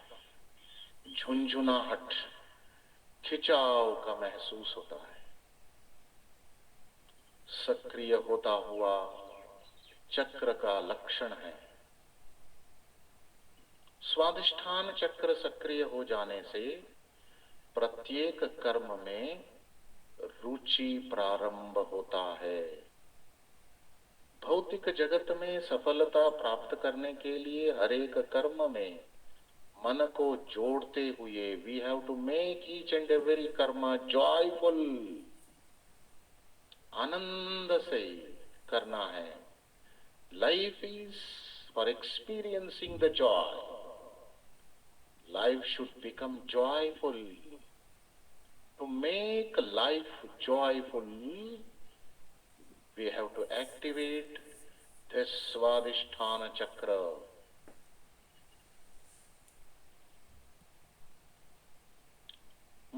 झुंझुनाहट, खिंचाव का महसूस होता है. सक्रिय होता हुआ चक्र का लक्षण है. स्वादिष्ठान चक्र सक्रिय हो जाने से प्रत्येक कर्म में रुचि प्रारंभ होता है. भौतिक जगत में सफलता प्राप्त करने के लिए हर एक कर्म में मन को जोड़ते हुए we have to make each and every karma joyful. आनंद से करना है. Life is for experiencing the joy. Life should become joyful. To make life joyful, we have to activate this Swadhisthana chakra.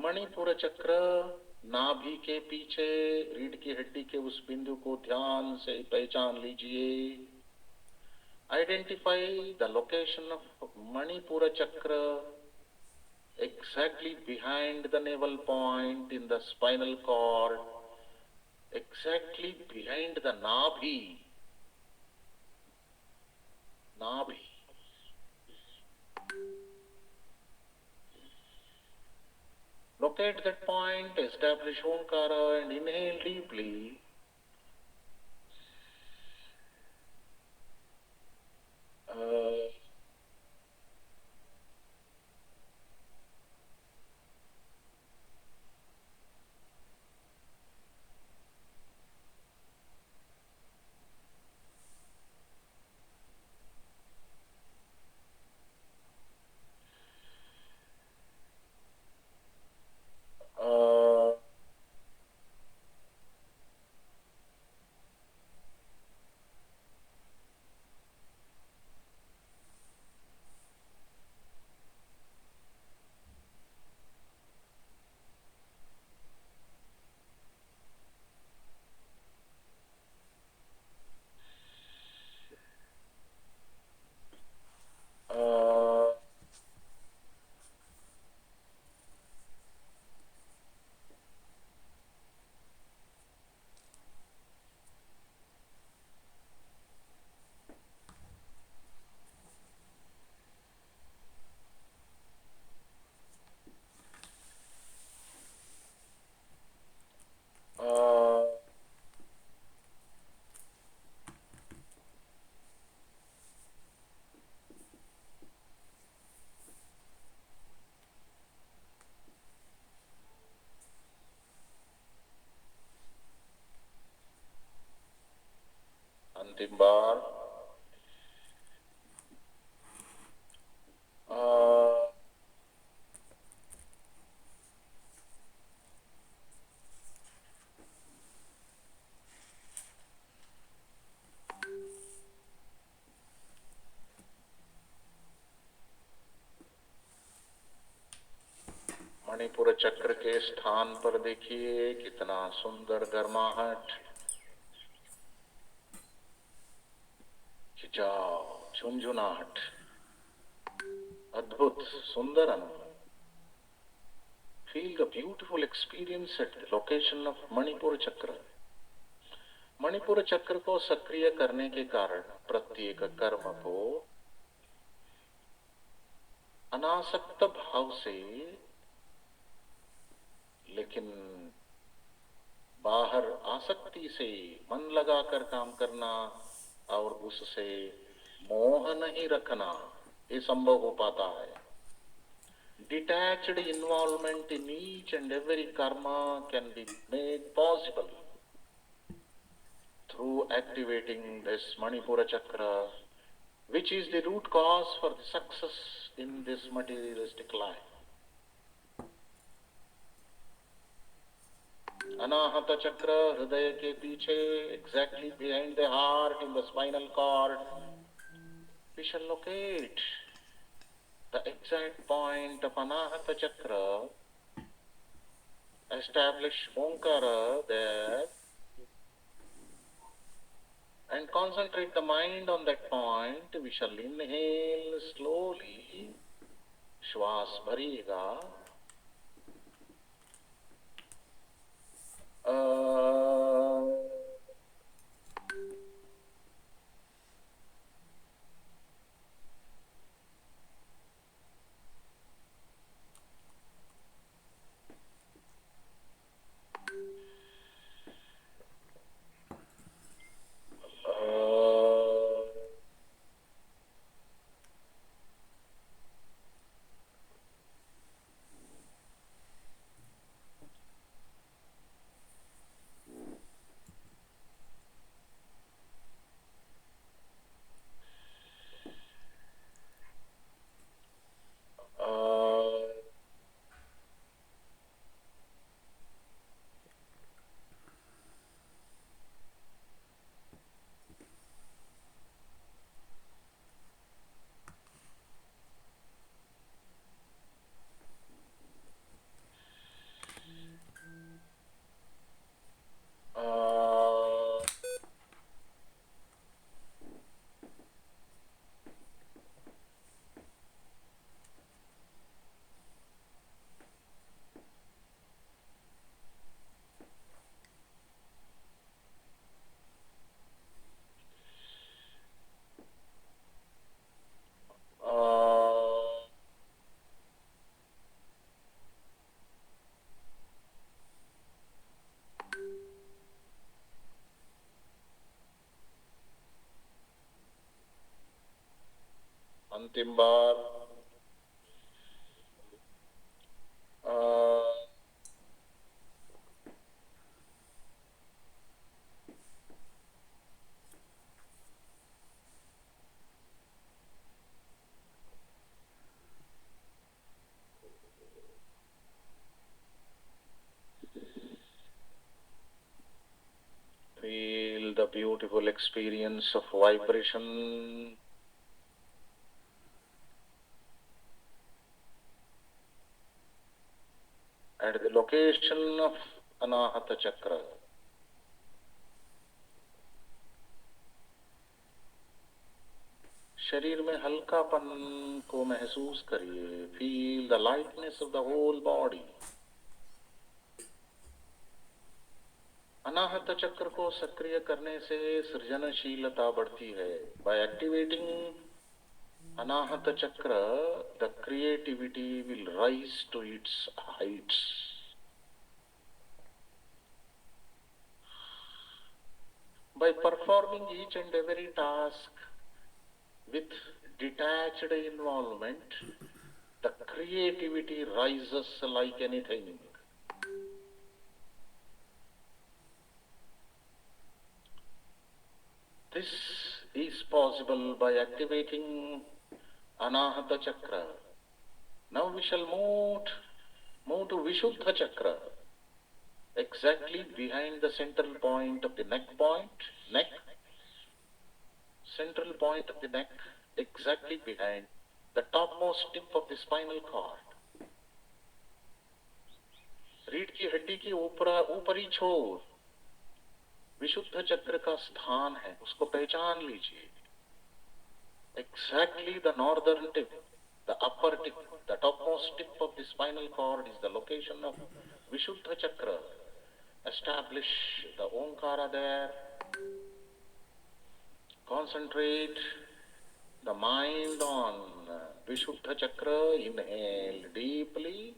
Manipur चक्र नाभि के पीछे रीढ़ की हड्डी के उस बिंदु को ध्यान से पहचान लीजिए. Identify the location of Manipur चक्र exactly behind the navel point in the spinal cord, exactly behind the nabhi. Locate that point, establish Omkara and inhale deeply. अंतिम बार। मणिपुर चक्र के स्थान पर देखिए कितना सुंदर गर्माहट, खिंचाव, झुंझुनाहट, अद्भुत सुंदर अनुभव। Feel the beautiful experience at the location of Manipur चक्र। मणिपुर चक्र को सक्रिय करने के कारण प्रत्येक कर्म को अनासक्त भाव से, लेकिन बाहर आसक्ति से मन लगाकर काम करना और उससे मोह नहीं रखना, ये संभव हो पाता है। Detached involvement in each and every karma can be made possible through activating this Manipura Chakra, which is the root cause for the success in this materialistic life. Anahata Chakra, हृदय के पीछे, exactly behind the heart in the spinal cord, we shall locate the exact point of Anahata Chakra, establish Omkara there, and concentrate the mind on that point. We shall inhale slowly, श्वास भरिएगा, अंतिम बार। Feel the beautiful experience of vibration at the location of Anahata Chakra. शरीर में हल्कापन को महसूस करिए। Feel the lightness of the whole body. अनाहत चक्र को सक्रिय करने से सृजनशीलता बढ़ती है। By activating Anahata Chakra, the creativity will rise to its heights. By performing each and every task with detached involvement, the creativity rises like anything. This is possible by activating Anahata Chakra. Now we shall move to Vishuddha Chakra, exactly behind the central point of the neck, central point of the neck, exactly behind the topmost tip of the spinal cord. रीढ़ की हड्डी की ऊपरी छोर विशुद्ध चक्र का स्थान है, उसको पहचान लीजिए. Exactly the northern tip, the upper tip, the topmost tip of the spinal cord is the location of Vishuddha Chakra. Establish the Omkara there. Concentrate the mind on Vishuddha Chakra. Inhale deeply.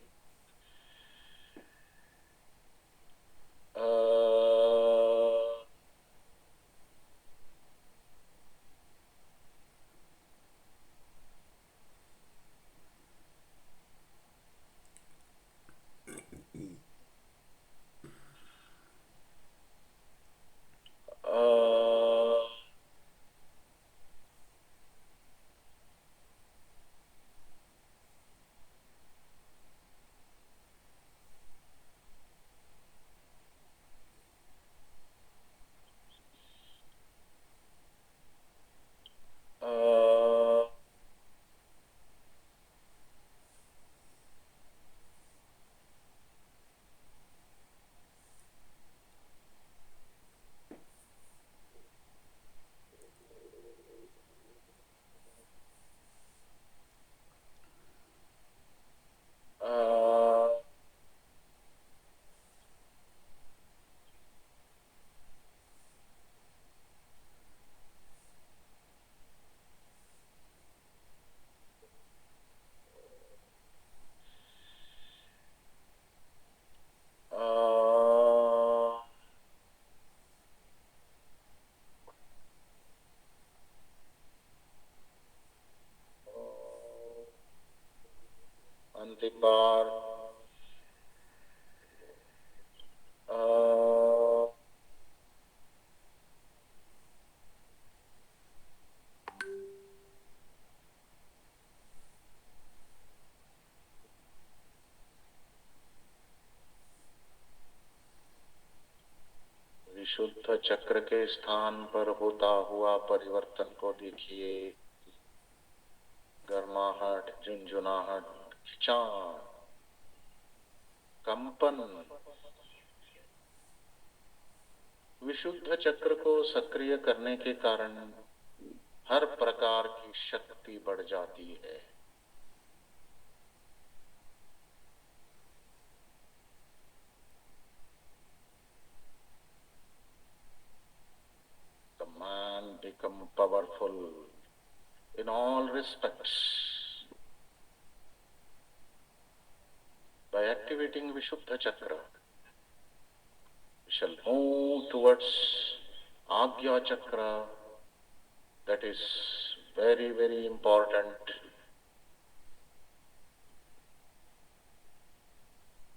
अंतिम बार विशुद्ध चक्र के स्थान पर होता हुआ परिवर्तन को देखिए. गर्माहट, झुंझुनाहट, खिंचाव, कंपन. विशुद्ध चक्र को सक्रिय करने के कारण हर प्रकार की शक्ति बढ़ जाती है. The man become powerful in all respects by activating Vishuddha Chakra. We shall move towards Agya Chakra. That is very, very important.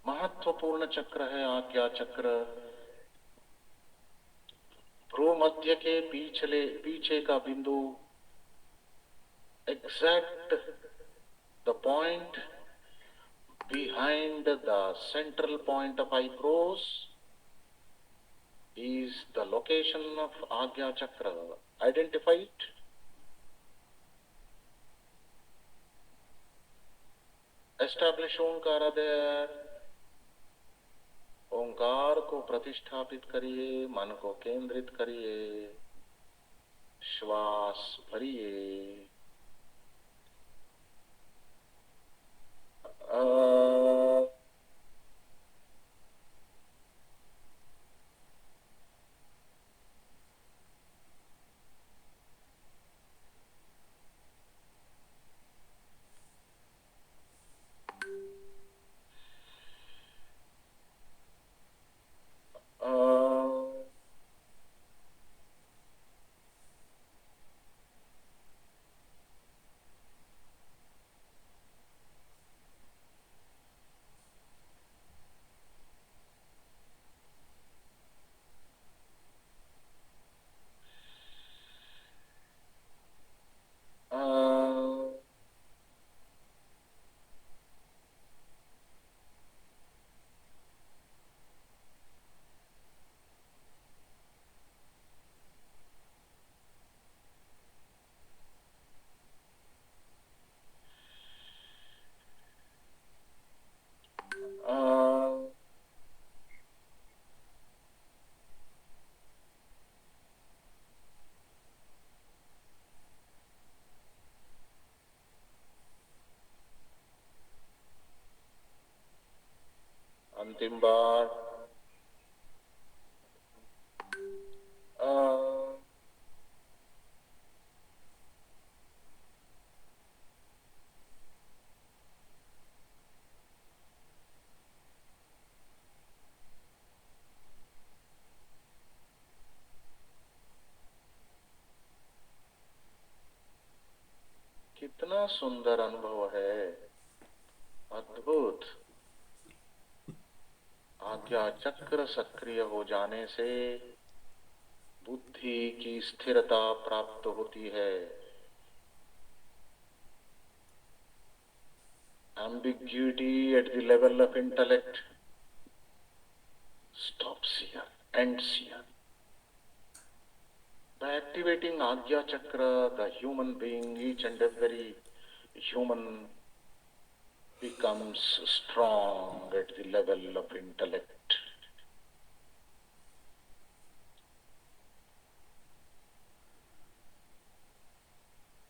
महत्वपूर्ण चक्र है आज्ञा चक्र. भ्रू मध्य के पीछे का बिंदु, exact the point behind the central point of eyebrows is the location of Agya Chakra. Identify it. Establish Omkara there. ओंकार को प्रतिष्ठापित करिए, मन को केंद्रित करिए, श्वास भरिए. अंतिम बार कितना सुंदर अनुभव है, अद्भुत। आज्ञा चक्र सक्रिय हो जाने से बुद्धि की स्थिरता प्राप्त होती है। Ambiguity at the level of intellect stops here, ends here. By activating Agya Chakra, the human being, each and every human becomes strong at the level of intellect.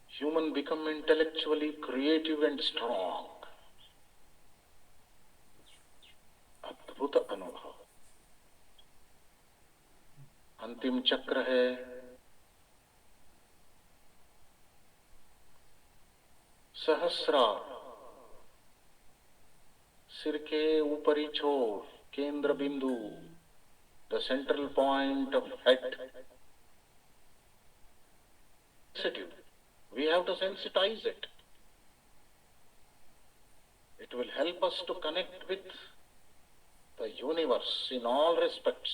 Human become intellectually creative and strong. अद्भुत अनुभव। अंतिम चक्र है सहस्रार, सिर के ऊपरी छोर, केंद्र बिंदु, the central point of head. We have to sensitize it. It will help us to connect with the universe in all respects.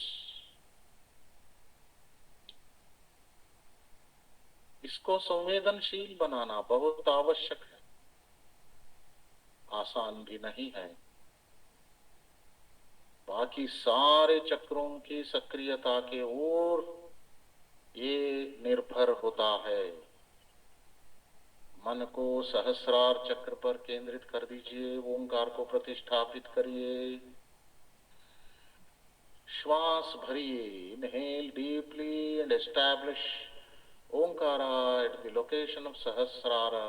इसको संवेदनशील बनाना बहुत आवश्यक है, आसान भी नहीं है। बाकी सारे चक्रों की सक्रियता के ओर ये निर्भर होता है। मन को सहस्रार चक्र पर केंद्रित कर दीजिए, ओंकार को प्रतिष्ठापित करिए, श्वास भरिए, inhale deeply and establish Omkara at the location of Sahasrara.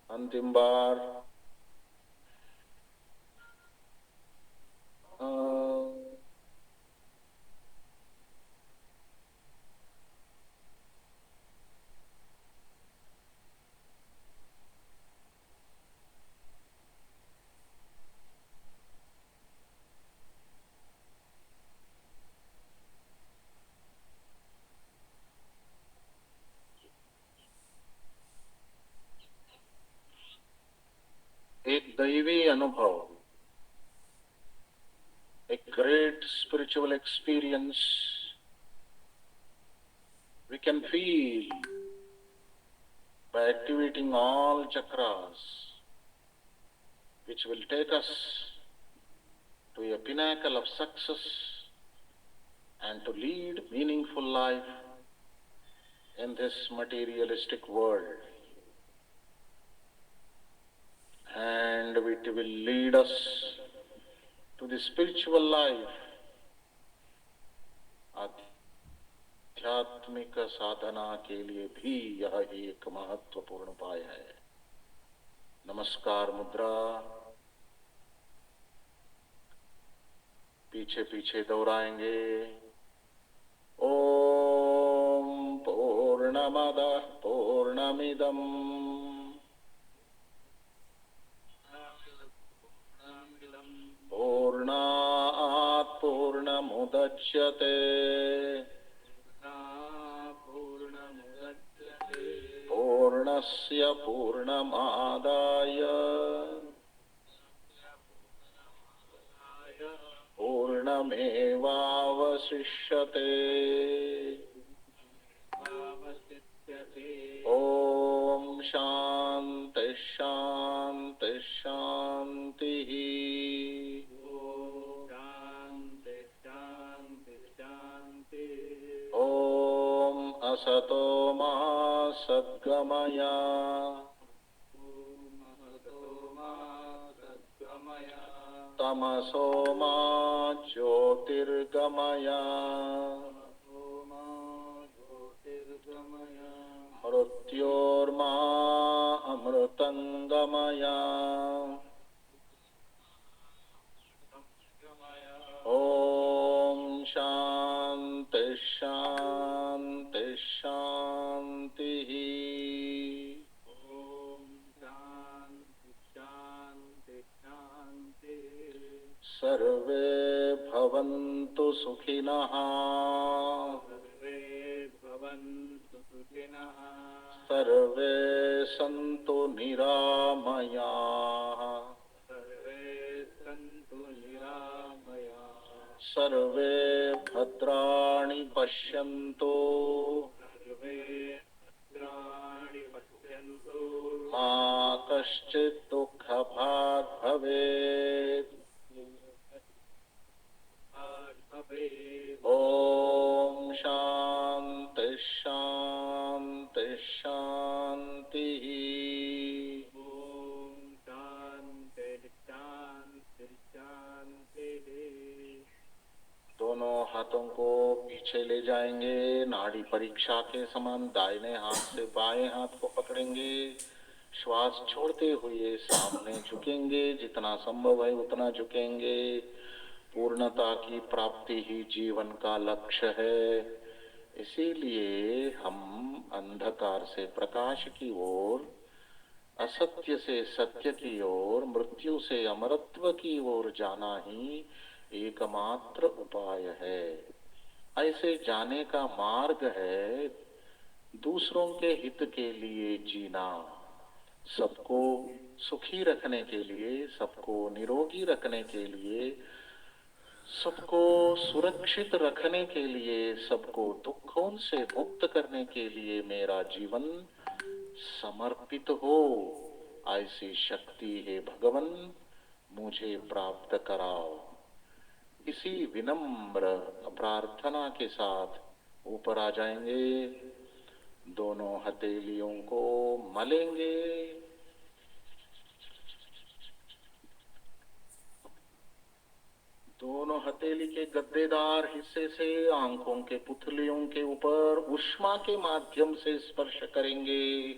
अंतिम बार दैवी अनुभव, a great spiritual experience we can feel by activating all chakras, which will take us to a pinnacle of success and to lead meaningful life in this materialistic world. And it will lead us to the spiritual life, आध्यात्मिक साधना के लिए भी यह एक महत्वपूर्ण उपाय है। नमस्कार मुद्रा पीछे पीछे दोहराएंगे। ओम पूर्णमदः पूर्णमिदम् पूर्णात् पूर्णमुदच्यते पूर्णस्य पूर्णमादाय पूर्णमेवावशिष्यते। ओम शांति शांति शांतिः। ओम असतो मा सद्गमय तमसो मा ज्योतिर्गमय मृत्योर्मा अमृतंगमय। ओम शांति शांति शांतिः। सर्वे भवन्तु सुखिनः सर्वे सन्तु निरामयाः सर्वे भद्राणि पश्यन्तु मा कश्चित् दुःखभाग् भवेत्। ओम शांति शांति शांतिः। दोनों हाथों को पीछे ले जाएंगे। नाड़ी परीक्षा के समान दाहिने हाथ से बाएं हाथ को पकड़ेंगे। श्वास छोड़ते हुए सामने झुकेंगे, जितना संभव है उतना झुकेंगे। पूर्णता की प्राप्ति ही जीवन का लक्ष्य है। इसीलिए हम अंधकार से प्रकाश की ओर, असत्य से सत्य की ओर, मृत्यु से अमरत्व की ओर जाना ही एकमात्र उपाय है। ऐसे जाने का मार्ग है दूसरों के हित के लिए जीना, सबको सुखी रखने के लिए, सबको निरोगी रखने के लिए, सबको सुरक्षित रखने के लिए, सबको दुखों से मुक्त करने के लिए मेरा जीवन समर्पित हो। ऐसी शक्ति है भगवन मुझे प्राप्त कराओ। इसी विनम्र प्रार्थना के साथ ऊपर आ जाएंगे। दोनों हथेलियों को मलेंगे। दोनों हथेली के गद्देदार हिस्से से आंखों के पुतलियों के ऊपर ऊष्मा के माध्यम से स्पर्श करेंगे।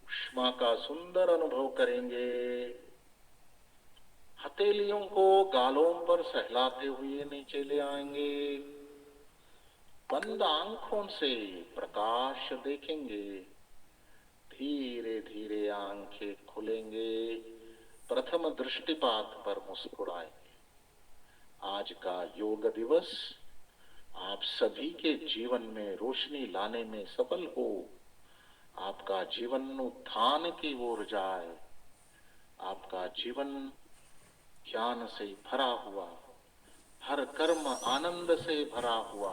ऊष्मा का सुंदर अनुभव करेंगे। हथेलियों को गालों पर सहलाते हुए नीचे ले आएंगे। बंद आंखों से प्रकाश देखेंगे। धीरे धीरे आंखें खुलेंगे। प्रथम दृष्टिपात पर मुस्कुराएंगे। आज का योग दिवस आप सभी के जीवन में रोशनी लाने में सफल हो। आपका जीवन उत्थान की ओर जाए। आपका जीवन ज्ञान से भरा हुआ, हर कर्म आनंद से भरा हुआ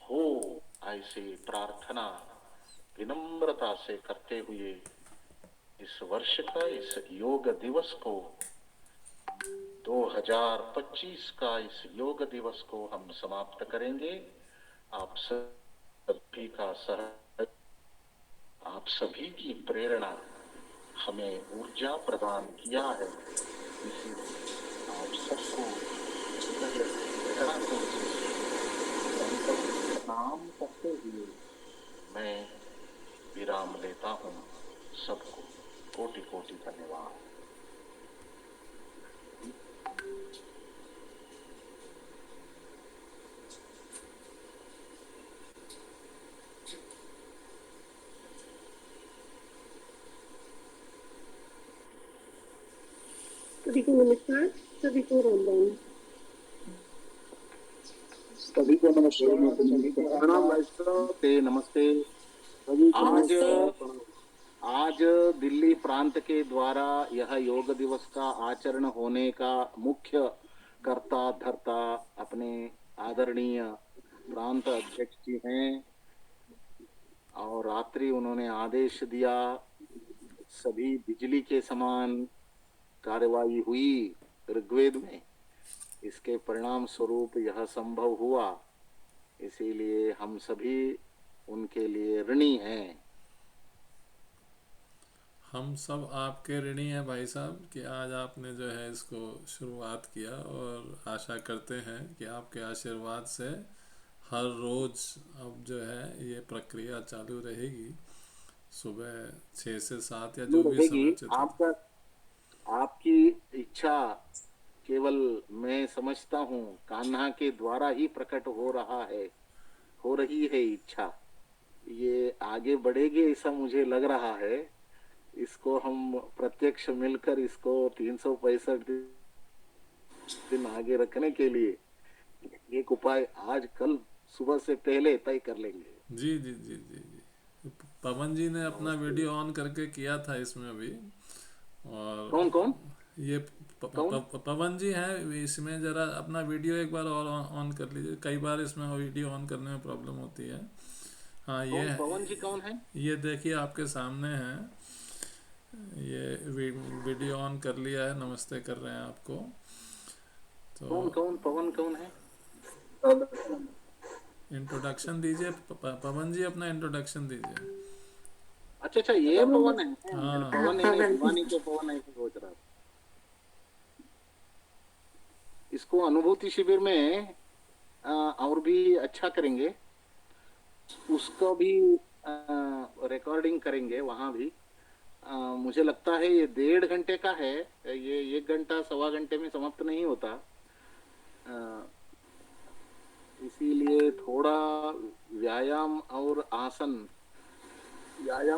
हो, ऐसे प्रार्थना विनम्रता से करते हुए इस वर्ष का इस योग दिवस को, 2025 का इस योग दिवस को हम समाप्त करेंगे। आप सभी का सहयोग, आप सभी की प्रेरणा हमें ऊर्जा प्रदान किया है। इसीलिए आप सबको नाम करते हुए मैं विराम लेता हूँ। सबको कोटि कोटि धन्यवाद। सभी को नमस्कार, सभी को राम राम। सभी को नमस्कार, नमस्ते। आज दिल्ली प्रांत के द्वारा यह योग दिवस का आचरण होने का मुख्य कर्ता धर्ता अपने आदरणीय प्रांत अध्यक्ष जी हैं, और रात्रि उन्होंने आदेश दिया, सभी बिजली के समान कार्यवाही हुई ऋग्वेद में। इसके परिणाम स्वरूप यह संभव हुआ, इसीलिए हम सभी उनके लिए ऋणी हैं। हम सब आपके ऋणी हैं भाई साहब कि आज आपने जो है इसको शुरुआत किया, और आशा करते हैं कि आपके आशीर्वाद से हर रोज़ अब जो है ये प्रक्रिया चालू रहेगी, सुबह 6 से 7 या जो भी समय उचित हो। आपका आपकी इच्छा केवल मैं समझता हूँ कान्हा के द्वारा ही प्रकट हो रही है इच्छा। ये आगे बढ़ेगी ऐसा मुझे लग रहा है। इसको हम प्रत्यक्ष मिलकर इसको 365 दिन आगे रखने के लिए एक उपाय आज कल सुबह से पहले तय कर लेंगे। जी जी जी जी जी। पवन जी ने अपना वीडियो ऑन करके किया था इसमें अभी। और कौन कौन ये पवन जी हैं इसमें, जरा अपना वीडियो एक बार और ऑन कर लीजिए। कई बार इसमें वीडियो ऑन करने में प्रॉब्लम होती है। हाँ, ये पवन जी कौन है? ये देखिए आपके सामने है, ये वीडियो ऑन कर लिया है, नमस्ते कर रहे हैं आपको। तो कौन पवन कौन है? इंट्रोडक्शन दीजिए पवन जी, अपना इंट्रोडक्शन दीजिए। अच्छा, ये पवन है। हाँ पवन है, भिवानी के पवन है सोच रहा। इसको अनुभूति शिविर में और भी अच्छा करेंगे, उसको भी रिकॉर्डिंग करेंगे वहां भी। मुझे लगता है ये 1.5 घंटे का है, ये 1 घंटा 1.25 घंटे में समाप्त नहीं होता। इसीलिए थोड़ा व्यायाम और आसन, व्यायाम